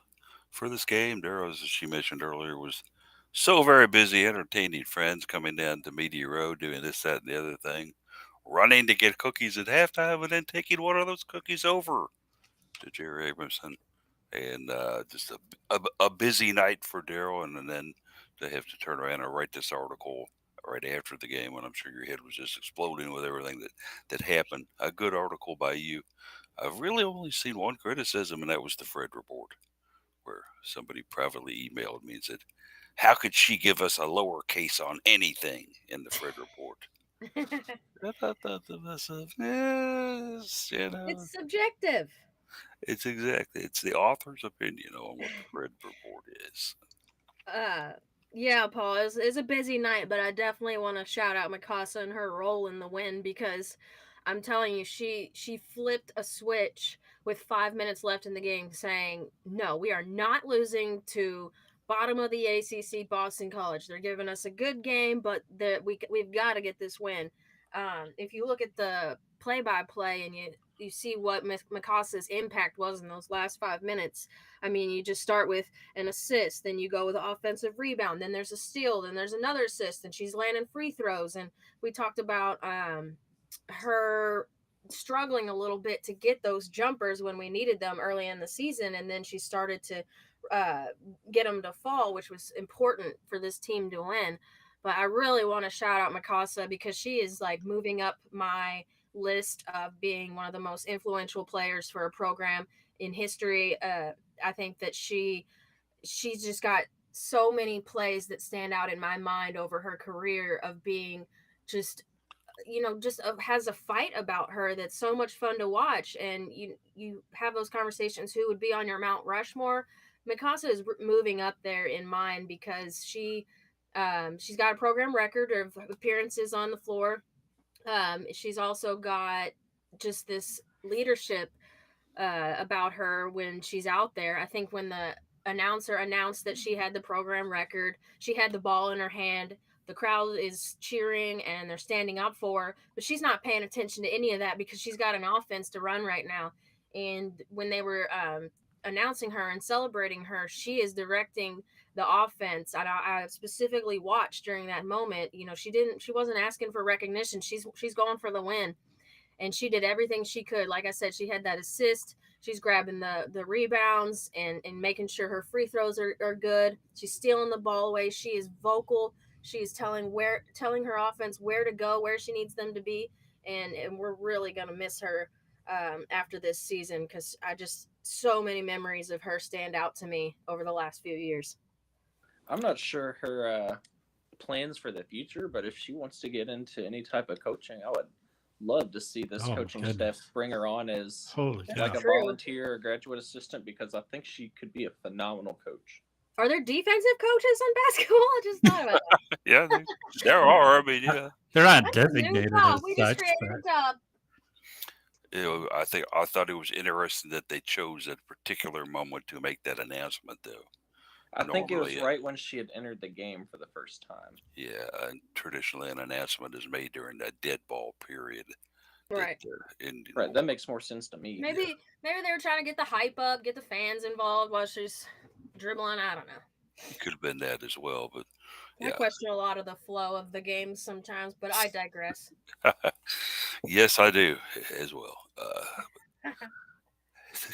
for this game. Daryl, as she mentioned earlier, was so very busy entertaining friends, coming down to Media Row, doing this, that, and the other thing, running to get cookies at halftime, and then taking one of those cookies over to Jerry Abramson. And just a busy night for Daryl, and then to have to turn around and write this article right after the game when I'm sure your head was just exploding with everything that happened. A good article by you. I've really only seen one criticism, and that was the Fred report, where somebody privately emailed me and said, "How could she give us a lowercase on anything in the Fred report?" I thought to myself, yes, It's subjective. it's the author's opinion on what the Fred report is. Yeah, Paul, it's a busy night, but I definitely want to shout out Mikasa and her role in the win, because I'm telling you, she flipped a switch with 5 minutes left in the game, saying, "No, we are not losing to bottom of the ACC Boston College. They're giving us a good game, but we've got to get this win." If you look at the play-by-play and you see what Mikasa's impact was in those last 5 minutes. I mean, you just start with an assist, then you go with an offensive rebound, then there's a steal, then there's another assist, and she's landing free throws. And we talked about her struggling a little bit to get those jumpers when we needed them early in the season, and then she started to get them to fall, which was important for this team to win. But I really want to shout out Mikasa, because she is like moving up my list of being one of the most influential players for a program in history. I think that she's just got so many plays that stand out in my mind over her career of being just has a fight about her that's so much fun to watch. And you have those conversations, who would be on your Mount Rushmore. Mikasa is moving up there in mine, because she's got a program record of appearances on the floor. She's also got just this leadership about her when she's out there. I think when the announcer announced that she had the program record, she had the ball in her hand. The crowd is cheering and they're standing up for her, but she's not paying attention to any of that, because she's got an offense to run right now. And when they were announcing her and celebrating her, she is directing the offense. I specifically watched during that moment. She wasn't asking for recognition. She's going for the win, and she did everything she could. Like I said, she had that assist. She's grabbing the rebounds and making sure her free throws are good. She's stealing the ball away. She is vocal. She's telling her offense where to go, where she needs them to be, and we're really gonna miss her after this season, because so many memories of her stand out to me over the last few years. I'm not sure her plans for the future, but if she wants to get into any type of coaching, I would love to see this coaching staff bring her on as like a volunteer or graduate assistant, because I think she could be a phenomenal coach. Are there defensive coaches on basketball? I just thought about that. Yeah, there are. I mean, yeah. They're not designated as we just such. created a job. I thought it was interesting that they chose that particular moment to make that announcement, though. I think it was Normally, right when she had entered the game for the first time. yeah, and traditionally an announcement is made during that dead ball period. Right. Right, that makes more sense to me. Maybe they were trying to get the hype up, get the fans involved while she's dribbling. I don't know. It could have been that as well, but I question a lot of the flow of the games sometimes, but I digress. yes, I do as well.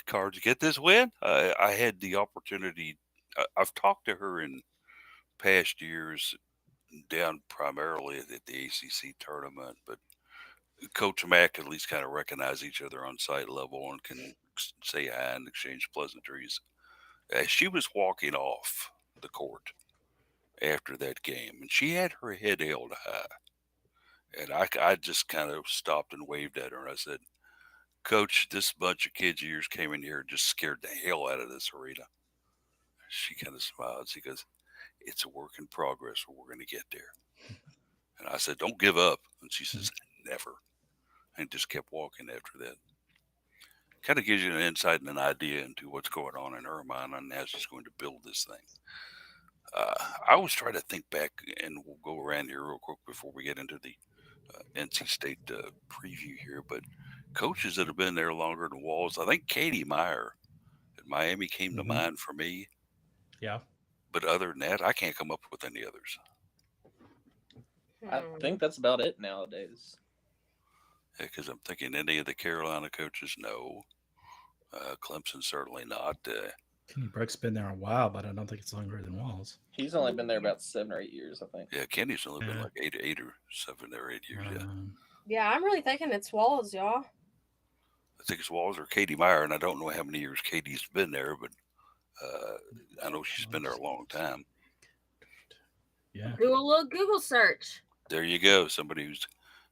Cards, get this win. I had the opportunity. I've talked to her in past years, down primarily at the ACC tournament, but Coach Mack at least kind of recognize each other on site level and can say hi and exchange pleasantries. As she was walking off the court after that game, and she had her head held high, and I just kind of stopped and waved at her, and I said, "Coach, this bunch of kids of yours came in here and just scared the hell out of this arena." She kind of smiled. She goes, "It's a work in progress, but we're going to get there." And I said, "Don't give up." And she says, "Never." And just kept walking after that. Kind of gives you an insight and an idea into what's going on in her mind and how she's going to build this thing. I was trying to think back, and we'll go around here real quick before we get into the NC State preview here. But coaches that have been there longer than Walls, I think Katie Meyer at Miami came to mind for me. Yeah. But other than that, I can't come up with any others. I think that's about it nowadays. Because I'm thinking any of the Carolina coaches, no. Clemson, certainly not. Kenny Brooks been there a while, but I don't think it's longer than Walls. He's only been there about 7 or 8 years, I think. Yeah, Kenny's only been like 8 or 7 or 8 years. Yeah, I'm really thinking it's Walls, y'all. I think it's Walls or Katie Meyer, and I don't know how many years Katie's been there, but I know she's been there a long time. Yeah. Do a little Google search. There you go. Somebody who's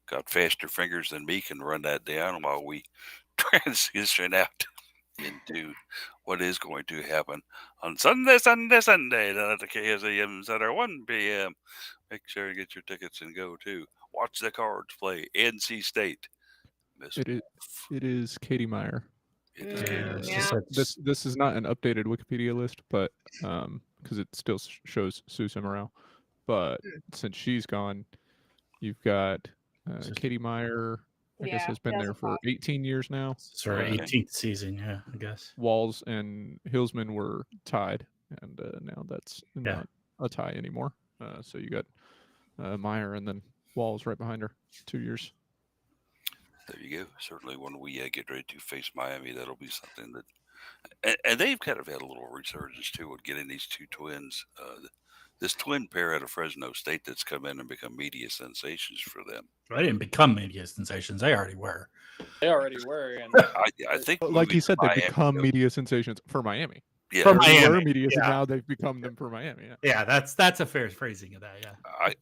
got faster fingers than me can run that down while we transition out into what is going to happen on Sunday at the KSAM Center, 1 p.m. Make sure you get your tickets and go to watch the Cards play NC State. It is Katie Meyer. This is not an updated Wikipedia list, but because it still shows Sue Semmerau. But since she's gone, you've got Katie Meyer. I guess has been there for 18 years now. It's her 18th season, yeah, I guess. Walls and Hillsman were tied, and now that's not a tie anymore. So you got Meyer and then Walls right behind her, 2 years. There you go. Certainly when we get ready to face Miami, that'll be something that... And they've kind of had a little resurgence, too, with getting these two twins. This twin pair out of Fresno State that's come in and become media sensations for them. They didn't become media sensations. They already were. And I think, like you said, they become media sensations for Miami. Yeah, for Miami. Were media, and now they've become them for Miami. Yeah, that's a fair phrasing of that. Yeah,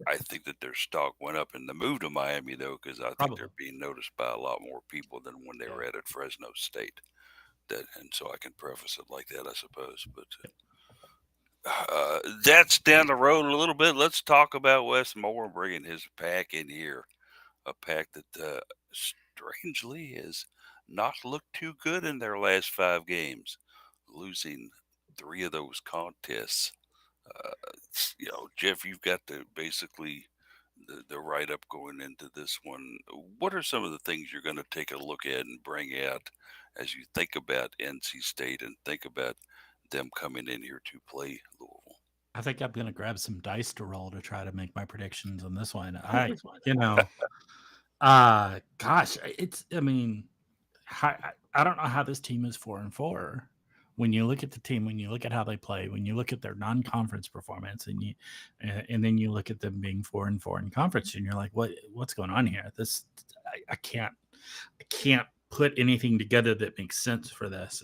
I think that their stock went up in the move to Miami, though, because I think they're being noticed by a lot more people than when they were at Fresno State. And so I can preface it like that, I suppose. But that's down the road a little bit. Let's talk about Wes Moore bringing his pack in here, a pack that strangely has not looked too good in their last 5 games, losing 3 of those contests. Jeff, you've got basically the write-up going into this one. What are some of the things you're going to take a look at and bring out as you think about NC State and think about them coming in here to play Louisville? I think I'm going to grab some dice to roll to try to make my predictions on this one. Gosh, I don't know how this team is 4-4. When you look at the team, when you look at how they play, when you look at their non-conference performance, and then you look at them being 4-4 in conference, and you're like, what's going on here? I can't put anything together that makes sense for this.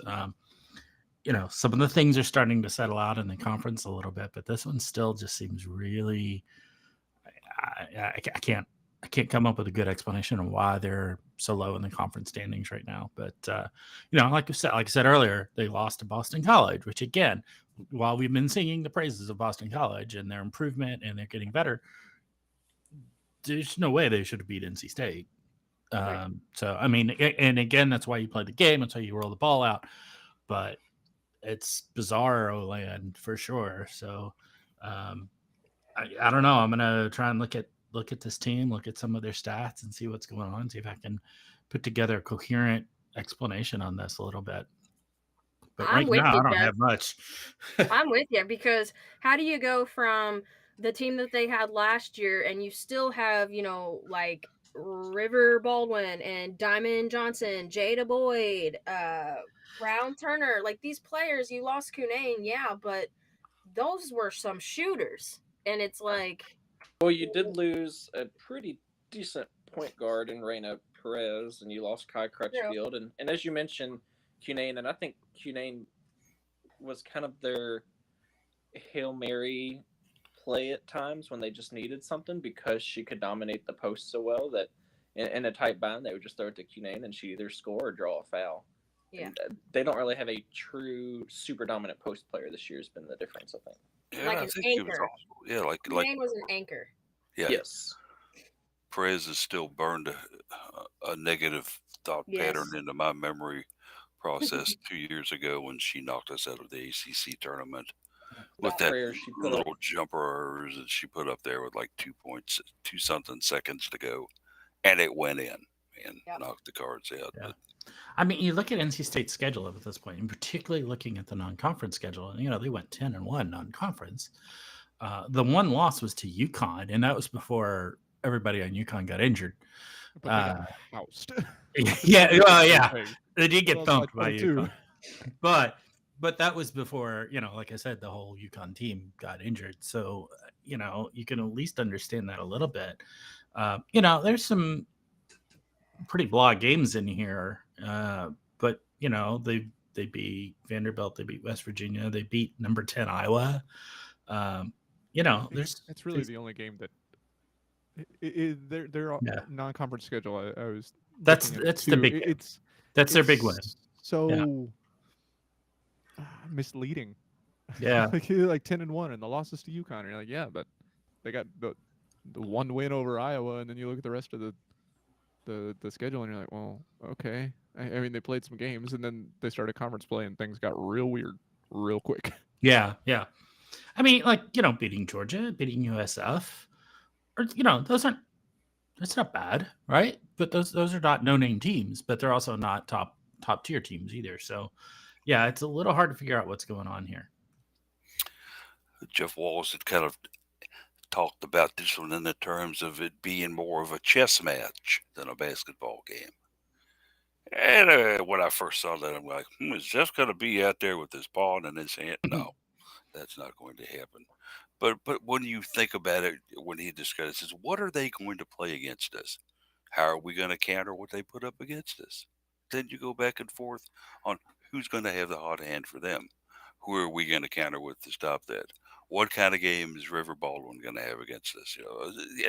Some of the things are starting to settle out in the conference a little bit, but this one still just seems really. I can't come up with a good explanation of why they're so low in the conference standings right now. But like I said earlier, they lost to Boston College, which again, while we've been singing the praises of Boston College and their improvement and they're getting better, there's no way they should have beat NC State. So and again, that's why you play the game. That's why you roll the ball out. But it's bizarro land for sure. So I don't know. I'm gonna try and look at this team, look at some of their stats, and see what's going on. See if I can put together a coherent explanation on this a little bit. But I'm right with now, you, I don't Jeff. have much. I'm with you, because how do you go from the team that they had last year and you still have, like River Baldwin and Diamond Johnson, Jada Boyd, Brown Turner, like these players, you lost Kunane, yeah, but those were some shooters. And it's like, Well, you did lose a pretty decent point guard in Reyna Perez, and you lost Kai Crutchfield, and as you mentioned, Cunane, and I think Cunane was kind of their Hail Mary play at times when they just needed something, because she could dominate the post so well that in a tight bind they would just throw it to Cunane and she either score or draw a foul. yeah, And they don't really have a true super dominant post player this year. Has been the difference, I think. Yeah, like I an think it was anchor. also like Kunane was an anchor. yeah. Yes. Perez has still burned a negative thought pattern Yes. into my memory process 2 years ago when she knocked us out of the ACC tournament with that prayer she put little up. jumper that she put up there with like 2 something seconds to go, and it went in and Yep. knocked the Cards out. Yeah. But I mean, you look at NC State's schedule at this point, and particularly looking at the non-conference schedule, and they went 10-1 non-conference. The one loss was to UConn, and that was before everybody on UConn got injured. But they got housed. Yeah, well, yeah, they did get Well, thumped by 22. UConn, but that was before, like I said, the whole UConn team got injured. So you can at least understand that a little bit. There's some pretty blah games in here, but they beat Vanderbilt, they beat West Virginia, they beat number 10 Iowa. It's really the only game that their non-conference schedule. I was that's looking at the big that's their big win. So misleading. Yeah, like 10-1, and the losses to UConn. And you're like, yeah, but they got the one win over Iowa, and then you look at the rest of the schedule, and you're like, well, okay. I mean, they played some games, and then they started conference play, and things got real weird real quick. Yeah. I mean, beating Georgia, beating USF, or that's not bad, right? But those are not no-name teams, but they're also not top tier teams either. So, yeah, it's a little hard to figure out what's going on here. Jeff Walls had kind of talked about this one in the terms of it being more of a chess match than a basketball game. And when I first saw that, I'm like, is Jeff going to be out there with his pawn in his hand? No, that's not going to happen. But when you think about it, when he discusses, what are they going to play against us? How are we going to counter what they put up against us? Then you go back and forth on who's going to have the hot hand for them. Who are we going to counter with to stop that? What kind of game is River Baldwin going to have against us?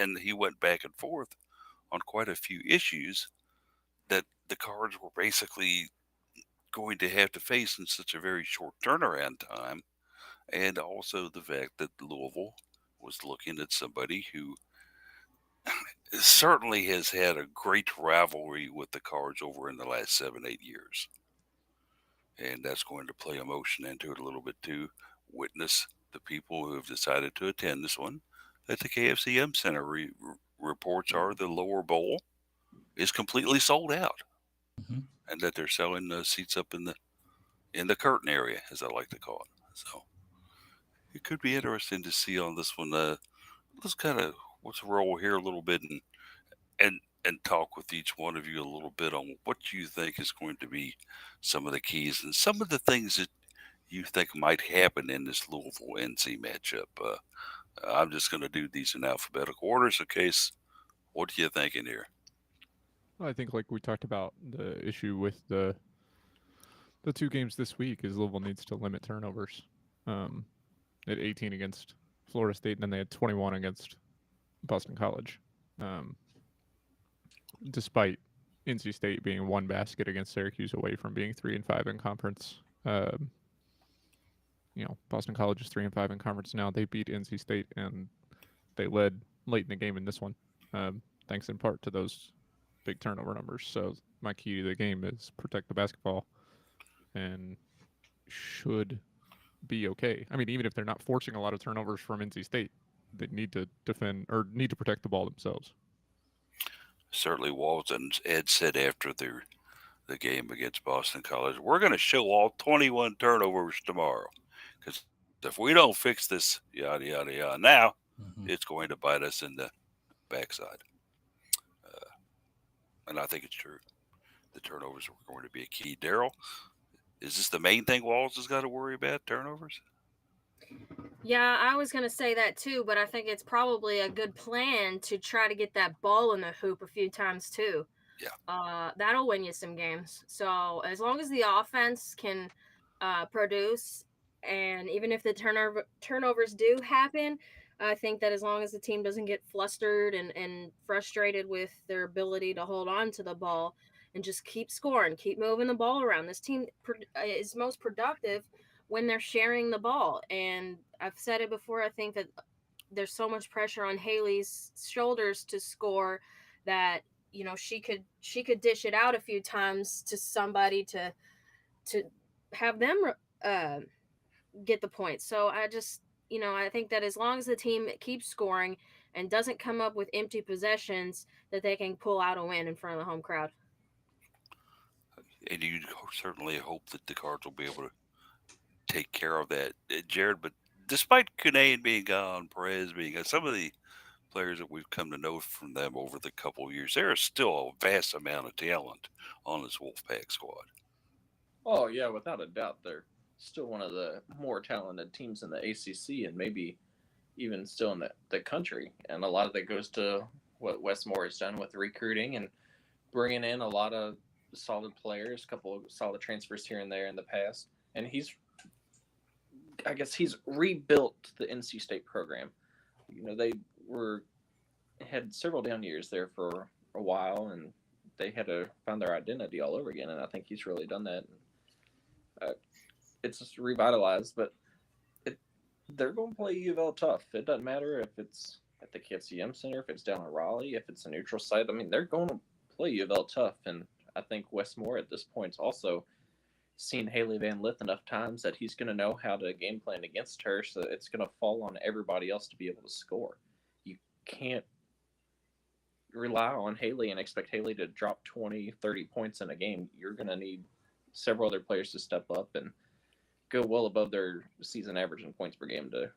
And he went back and forth on quite a few issues that the Cards were basically going to have to face in such a very short turnaround time. And also the fact that Louisville was looking at somebody who certainly has had a great rivalry with the Cards over in the last 7-8 years. And that's going to play emotion into it a little bit too. Witness the people who have decided to attend this one at the KFCM Center. Reports are the lower bowl is completely sold out, and that they're selling seats up in the curtain area, as I like to call it. So it could be interesting to see on this one. Let's kind of roll here a little bit and talk with each one of you a little bit on what you think is going to be some of the keys and some of the things that you think might happen in this Louisville NC matchup. I'm just going to do these in alphabetical order. So, Case, what are you thinking here? Well, I think like we talked about, the issue with the two games this week is Louisville needs to limit turnovers. They had 18 against Florida State, and then they had 21 against Boston College. Despite NC State being one basket against Syracuse away from being 3-5 in conference. Boston College is 3-5 in conference now. They beat NC State, and they led late in the game in this one, thanks in part to those big turnover numbers. So my key to the game is protect the basketball and should be okay. I mean, even if they're not forcing a lot of turnovers from NC State, they need to defend or need to protect the ball themselves. Certainly, Walls and Ed said after the game against Boston College, we're going to show all 21 turnovers tomorrow. Because if we don't fix this, yada, yada, yada, now Mhm. it's going to bite us in the backside. Uh, and I think it's true. The turnovers are going to be a key. Daryl, is this the main thing Walls has got to worry about? Turnovers? Yeah, I was gonna say that too, but I think it's probably a good plan to try to get that ball in the hoop a few times too. Yeah. That'll win you some games. So as long as the offense can produce, and even if the turnovers do happen, I think that as long as the team doesn't get flustered and frustrated with their ability to hold on to the ball and just keep scoring, keep moving the ball around, this team is most productive when they're sharing the ball. And I've said it before, I think that there's so much pressure on Haley's shoulders to score that she could dish it out a few times to somebody to have them uh, get the points. So I think that as long as the team keeps scoring and doesn't come up with empty possessions, that they can pull out a win in front of the home crowd. And you certainly hope that the Cards will be able to take care of that, Jared. But despite Kunane being gone, Perez being gone, some of the players that we've come to know from them over the couple of years, there is still a vast amount of talent on this Wolfpack squad. Oh yeah, without a doubt, they're still one of the more talented teams in the ACC, and maybe even still in the country. And a lot of that goes to what Wes Moore has done with recruiting and bringing in a lot of solid players, a couple of solid transfers here and there in the past. And I guess he's rebuilt the NC State program. They were had several down years there for a while, and they had to find their identity all over again. And I think he's really done that. Uh, it's just revitalized, but they're going to play UofL tough. It doesn't matter if it's at the KFCM Center, if it's down in Raleigh, if it's a neutral site. I mean, they're going to play UofL tough, and I think Wes Moore at this point's also seen Haley Van Lith enough times that he's going to know how to game plan against her, so it's going to fall on everybody else to be able to score. You can't rely on Haley and expect Haley to drop 20, 30 points in a game. You're going to need several other players to step up and go well above their season average in points per game to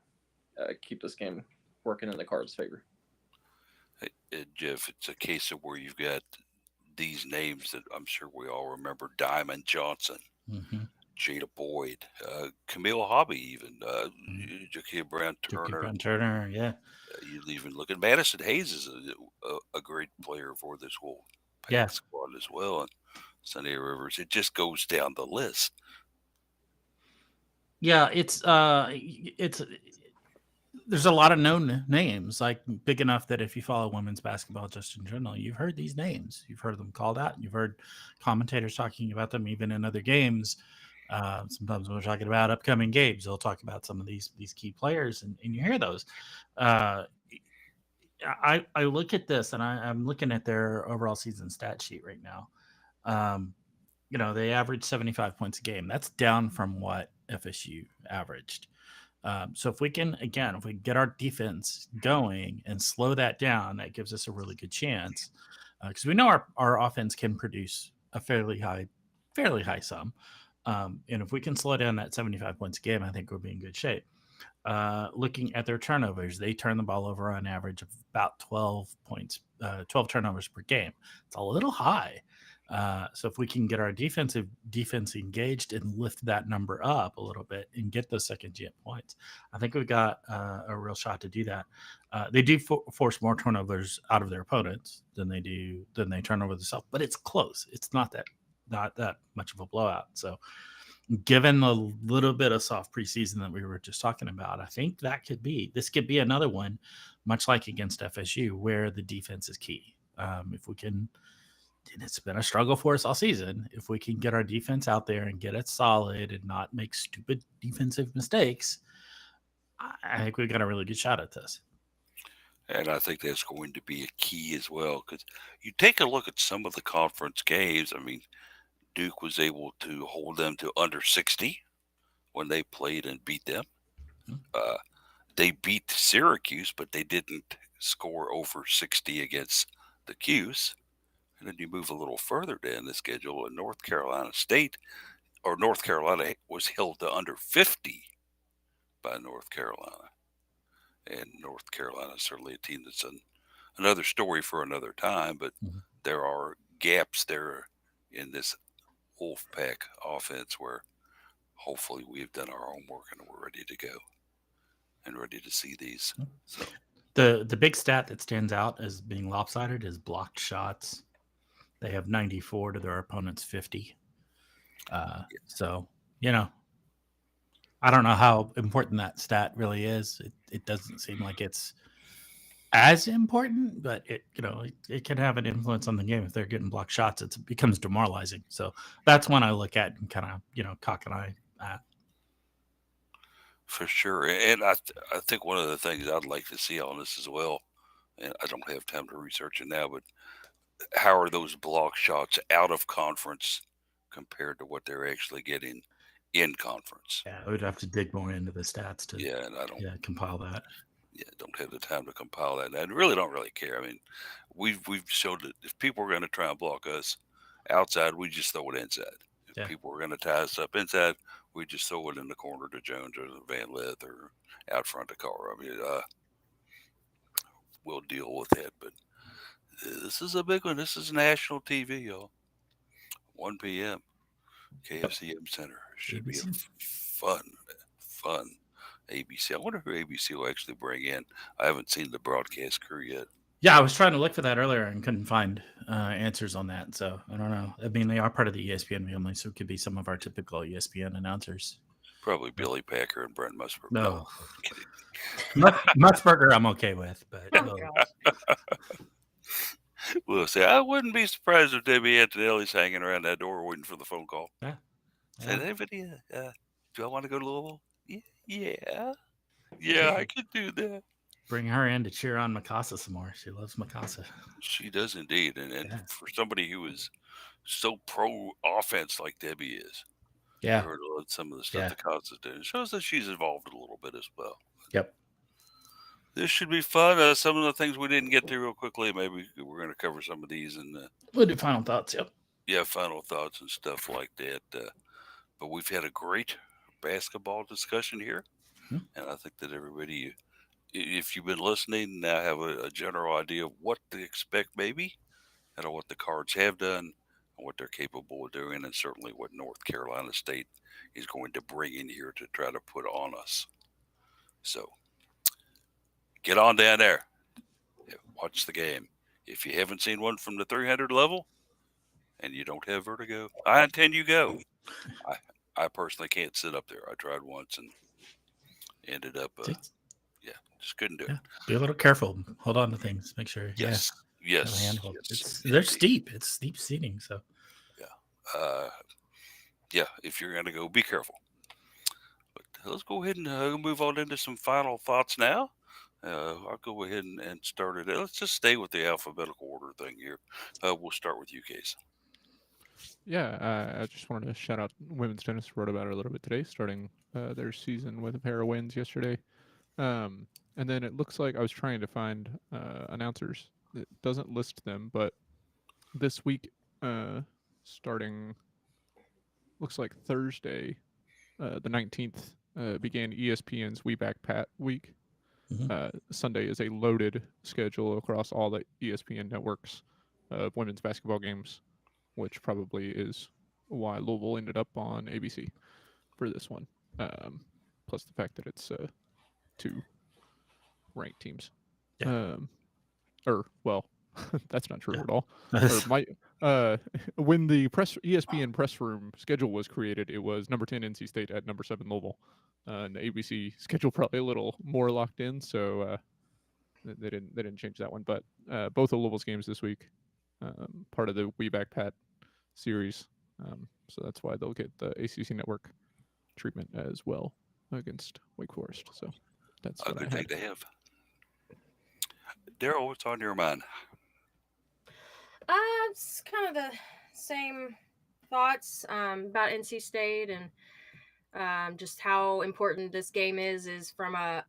keep this game working in the Cards' favor. Jeff, it's a case of where you've got these names that I'm sure we all remember: Diamond Johnson, Mm-hmm. Jada Boyd, Camille Hobby, even Mhm. Jakeem Brown Turner. Brown Turner, yeah. You even look at Madison Hayes is a great player for this whole Yeah. pack squad as well. And Sunday Rivers, it just goes down the list. Yeah, it's there's a lot of known names, like big enough that if you follow women's basketball just in general, you've heard these names. You've heard them called out. You've heard commentators talking about them even in other games. Sometimes when we're talking about upcoming games, they'll talk about some of these key players, and you hear those. I look at this, and I'm looking at their overall season stat sheet right now. They average 75 points a game. That's down from what FSU averaged. So if we can get our defense going and slow that down, that gives us a really good chance, because we know our offense can produce a fairly high sum. And if we can slow down that 75 points a game, I think we'll be in good shape. Looking at their turnovers, they turn the ball over on average of about 12 turnovers per game. It's a little high. So if we can get our defense engaged and lift that number up a little bit and get those second gen points, I think we've got a real shot to do that. They do force more turnovers out of their opponents than they turn over themselves, but it's close. It's not that much of a blowout. So given a little bit of soft preseason that we were just talking about, I think this could be another one, much like against FSU, where the defense is key. If we can, and it's been a struggle for us all season, if we can get our defense out there and get it solid and not make stupid defensive mistakes, I think we've got a really good shot at this. And I think that's going to be a key as well, because you take a look at some of the conference games. I mean, Duke was able to hold them to under 60. when they played and beat them. Hmm. They beat Syracuse, but they didn't score over 60 against the Cuse. And then you move a little further down the schedule, and North Carolina State or North Carolina was held to under 50 by North Carolina. And North Carolina is certainly a team that's another story for another time, but Mhm. there are gaps there in this Wolfpack offense where hopefully we've done our homework and we're ready to go and ready to see these. So The big stat that stands out as being lopsided is blocked shots. They have 94 to their opponent's 50. So, you know, I don't know how important that stat really is. It doesn't seem like it's as important, but it can have an influence on the game. If they're getting blocked shots, it becomes demoralizing. So that's one I look at and kind of cock an eye at. for sure. And I think one of the things I'd like to see on this as well, and I don't have time to research it now, but how are those block shots out of conference compared to what they're actually getting in conference? Yeah, I would have to dig more into the stats to Yeah, and I don't. Yeah, compile that. Yeah, don't have the time to compile that. And I really don't really care. I mean, we've showed that if people are going to try and block us outside, we just throw it inside. If Yeah. people are going to tie us up inside, we just throw it in the corner to Jones or the Van Lith or out front to Carr. I mean, we'll deal with that. But this is a big one. This is national TV, y'all. 1 p.m. KFCM Center. Should be a ABC. fun ABC. I wonder who ABC will actually bring in. I haven't seen the broadcast crew yet. Yeah, I was trying to look for that earlier and couldn't find answers on that. So I don't know. I mean, they are part of the ESPN family, so it could be some of our typical ESPN announcers. Probably Billy Packer and Brent Musburger. No, Kidding. Mutzberger, I'm okay with, but Oh, gosh. We'll say I wouldn't be surprised if Debbie Antonelli's hanging around that door waiting for the phone call. Yeah. Said, "Hey, Vinny, do I want to go to Louisville? Yeah, I could do that." Bring her in to cheer on Mikasa some more. She loves Mikasa. She does indeed, and Yeah. for somebody who is so pro offense like Debbie is, Yeah. I heard some of the stuff Yeah. that Constance did. It shows that she's involved a little bit as well. Yep. This should be fun. Some of the things we didn't get to real quickly, maybe we're going to cover some of these and We'll do final thoughts. Yep. yeah, final thoughts and stuff like that. But we've had a great basketball discussion here, Mhm. and I think that everybody, if you've been listening, now have a general idea of what to expect, maybe, and what the Cards have done, and what they're capable of doing, and certainly what North Carolina State is going to bring in here to try to put on us. So get on down there, watch the game. If you haven't seen one from the 300 level and you don't have vertigo, I intend you go. I personally can't sit up there. I tried once and ended up, just couldn't do it. Yeah. Be a little careful. Hold on to things. Make sure. Yes, Yeah. yes, Handhold. yes. They're indeed. steep. It's steep seating. So If you're going to go, be careful. But let's go ahead and move on into some final thoughts now. I'll go ahead and start it. Let's just stay with the alphabetical order thing here. We'll start with you, Case. Yeah, I just wanted to shout out women's tennis. Wrote about it a little bit today, starting their season with a pair of wins yesterday. And then it looks like I was trying to find announcers. It doesn't list them, but this week, starting, looks like Thursday, the 19th, began ESPN's We Back Pat week. Mhm. Sunday is a loaded schedule across all the ESPN networks of women's basketball games, which probably is why Louisville ended up on ABC for this one. Plus the fact that it's two ranked teams. Yeah. That's not true Yeah. at all. When the ESPN press room schedule was created, it was number 10 NC State at number 7 Louisville. And the ABC schedule probably a little more locked in, so they didn't change that one. But both of Louisville's games this week, part of the We Back Pat series, so that's why they'll get the ACC network treatment as well against Wake Forest. So that's A what good I thing had. to have. Daryl, what's on your mind? It's kind of the same thoughts about NC State and just how important this game is from a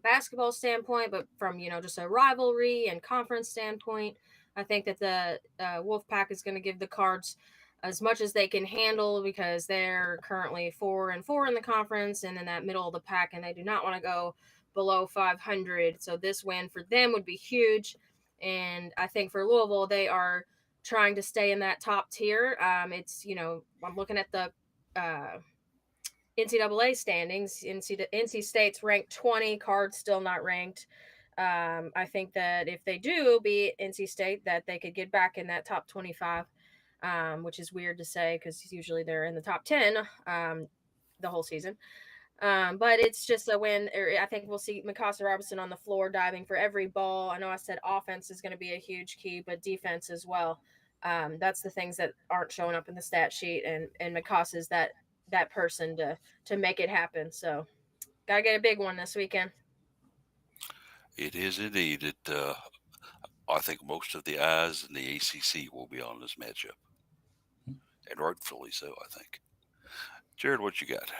basketball standpoint, but from just a rivalry and conference standpoint. I think that the Wolfpack is going to give the Cards as much as they can handle because they're currently 4-4 in the conference and in that middle of the pack, and they do not want to go below 500. So this win for them would be huge, and I think for Louisville they are trying to stay in that top tier. It's I'm looking at the NCAA standings. NC State's ranked 20. Cards still not ranked. I think that if they do beat NC State, that they could get back in that top 25, which is weird to say because usually they're in the top 10 the whole season. But it's just a win. I think we'll see Mikasa Robinson on the floor diving for every ball. I know I said offense is going to be a huge key, but defense as well. That's the things that aren't showing up in the stat sheet, and Mikasa's that person to make it happen. So, gotta get a big one this weekend. It is indeed. I think most of the eyes in the ACC will be on this matchup, and rightfully so. I think. Jared, what you got?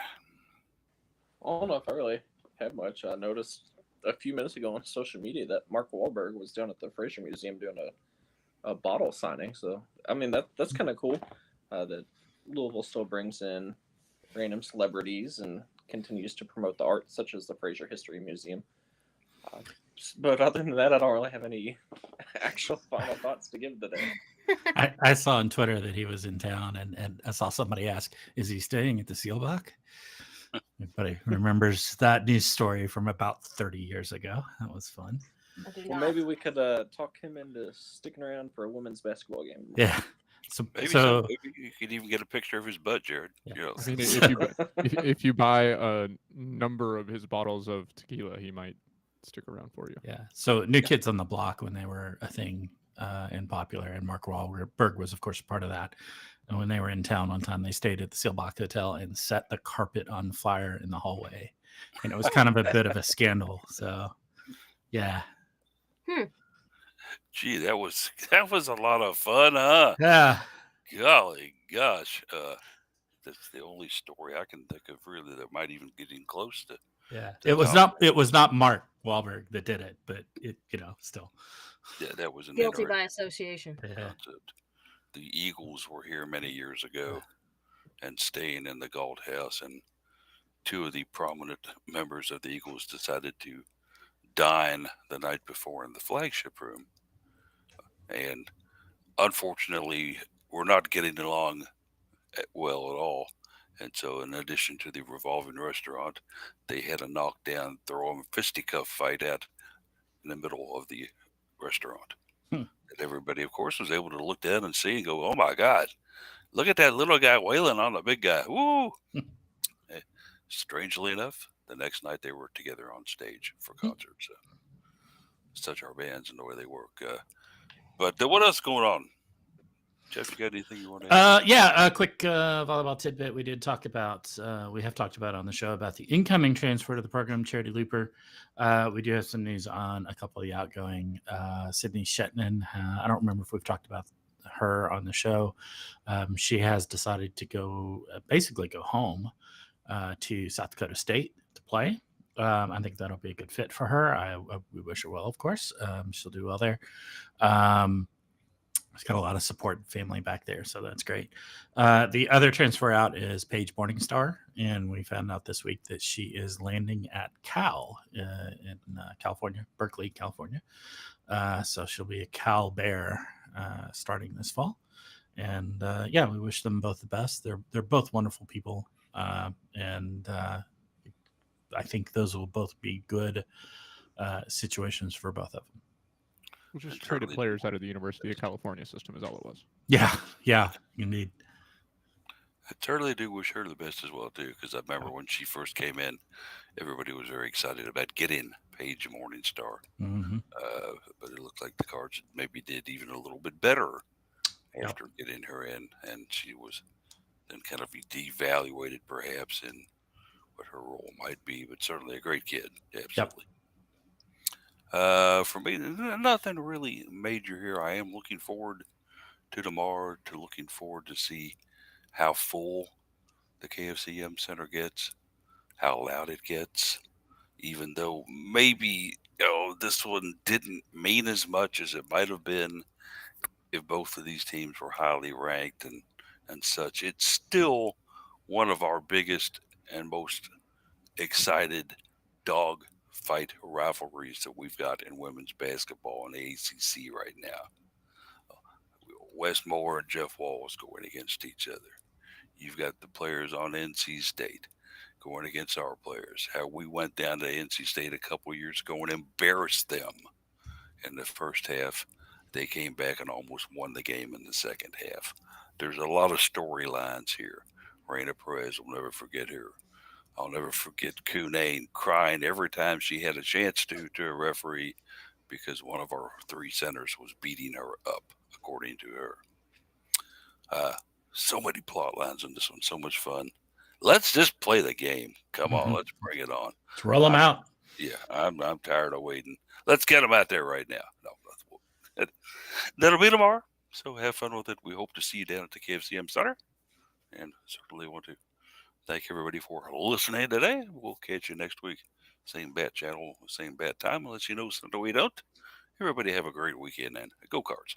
I don't know if I really have much. I noticed a few minutes ago on social media that Mark Wahlberg was down at the Fraser Museum doing a bottle signing. So I mean that's kind of cool that Louisville still brings in random celebrities and continues to promote the art such as the Fraser History Museum. But other than that, I don't really have any actual final thoughts to give today. I saw on Twitter that he was in town, and I saw somebody ask, "Is he staying at the Sealbach?" Everybody remembers that news story from about 30 years ago. That was fun. Well, maybe we could talk him into sticking around for a women's basketball game. Yeah. Maybe you could even get a picture of his butt, Jared. Yeah. I mean, if you buy a number of his bottles of tequila, he might stick around for you. Yeah. So New Kids on the Block, when they were a thing and popular, and Mark Wahlberg was, of course, part of that. And when they were in town one time, they stayed at the Sealbach Hotel and set the carpet on fire in the hallway. And it was kind of a bit of a scandal. So, yeah. Gee, that was a lot of fun, huh? Yeah. Golly gosh. That's the only story I can think of really that might even get in close to. Yeah. to It was not Mark Wahlberg that did it, but it, still. Yeah, that was an Guilty interesting by association. Yeah. concept. The Eagles were here many years ago and staying in the Galt House, and two of the prominent members of the Eagles decided to dine the night before in the flagship room. And unfortunately, we're not getting along well at all. And so, in addition to the revolving restaurant, they had a knockdown, throw 'em fisticuff fight out in the middle of the restaurant. Hmm. And everybody, of course, was able to look down and see and go, "Oh my God, look at that little guy wailing on the big guy!" Woo! Strangely enough, the next night they were together on stage for concerts. Such are bands and the way they work. But what else is going on? Jeff, you got anything you want to add? Yeah, a quick volleyball tidbit. We have talked about on the show about the incoming transfer to the program, Charity Looper. We do have some news on a couple of the outgoing. Sydney Shetman. I don't remember if we've talked about her on the show. She has decided to basically go home to South Dakota State to play. I think that'll be a good fit for her. We wish her well, of course. She'll do well there. She's got a lot of support family back there, so that's great. The other transfer out is Paige Morningstar, and we found out this week that she is landing at Cal in California, Berkeley, California. So she'll be a Cal Bear starting this fall. And yeah, we wish them both the best. They're both wonderful people, and I think those will both be good situations for both of them. We just traded players out of the University of California system is all it was. Yeah, indeed. I certainly do wish her the best as well, too, because I remember when she first came in, everybody was very excited about getting Paige Morningstar. Mm-hmm. But it looked like the Cards maybe did even a little bit better after getting her in, and she was then kind of devaluated perhaps in what her role might be, but certainly a great kid. Absolutely. For me, nothing really major here. I am looking forward to tomorrow, looking forward to see how full the KFCM Center gets, how loud it gets, even though maybe this one didn't mean as much as it might have been if both of these teams were highly ranked and such. It's still one of our biggest and most excited dog fight rivalries that we've got in women's basketball in the ACC right now. Westmore and Jeff Walls going against each other. You've got the players on NC State going against our players. How we went down to NC State a couple years ago and embarrassed them in the first half. They came back and almost won the game in the second half. There's a lot of storylines here. Raina Perez will never forget her. I'll never forget Kunane crying every time she had a chance to a referee because one of our three centers was beating her up, according to her. So many plot lines in this one, so much fun. Let's just play the game. Come on, let's bring it on. Let's roll them out. Yeah, I'm tired of waiting. Let's get them out there right now. No, that'll be tomorrow. So have fun with it. We hope to see you down at the KFCM Center, and certainly want to thank everybody for listening today. We'll catch you next week. Same bat channel, same bat time. I'll let you know so we don't. Everybody have a great weekend and go Cards.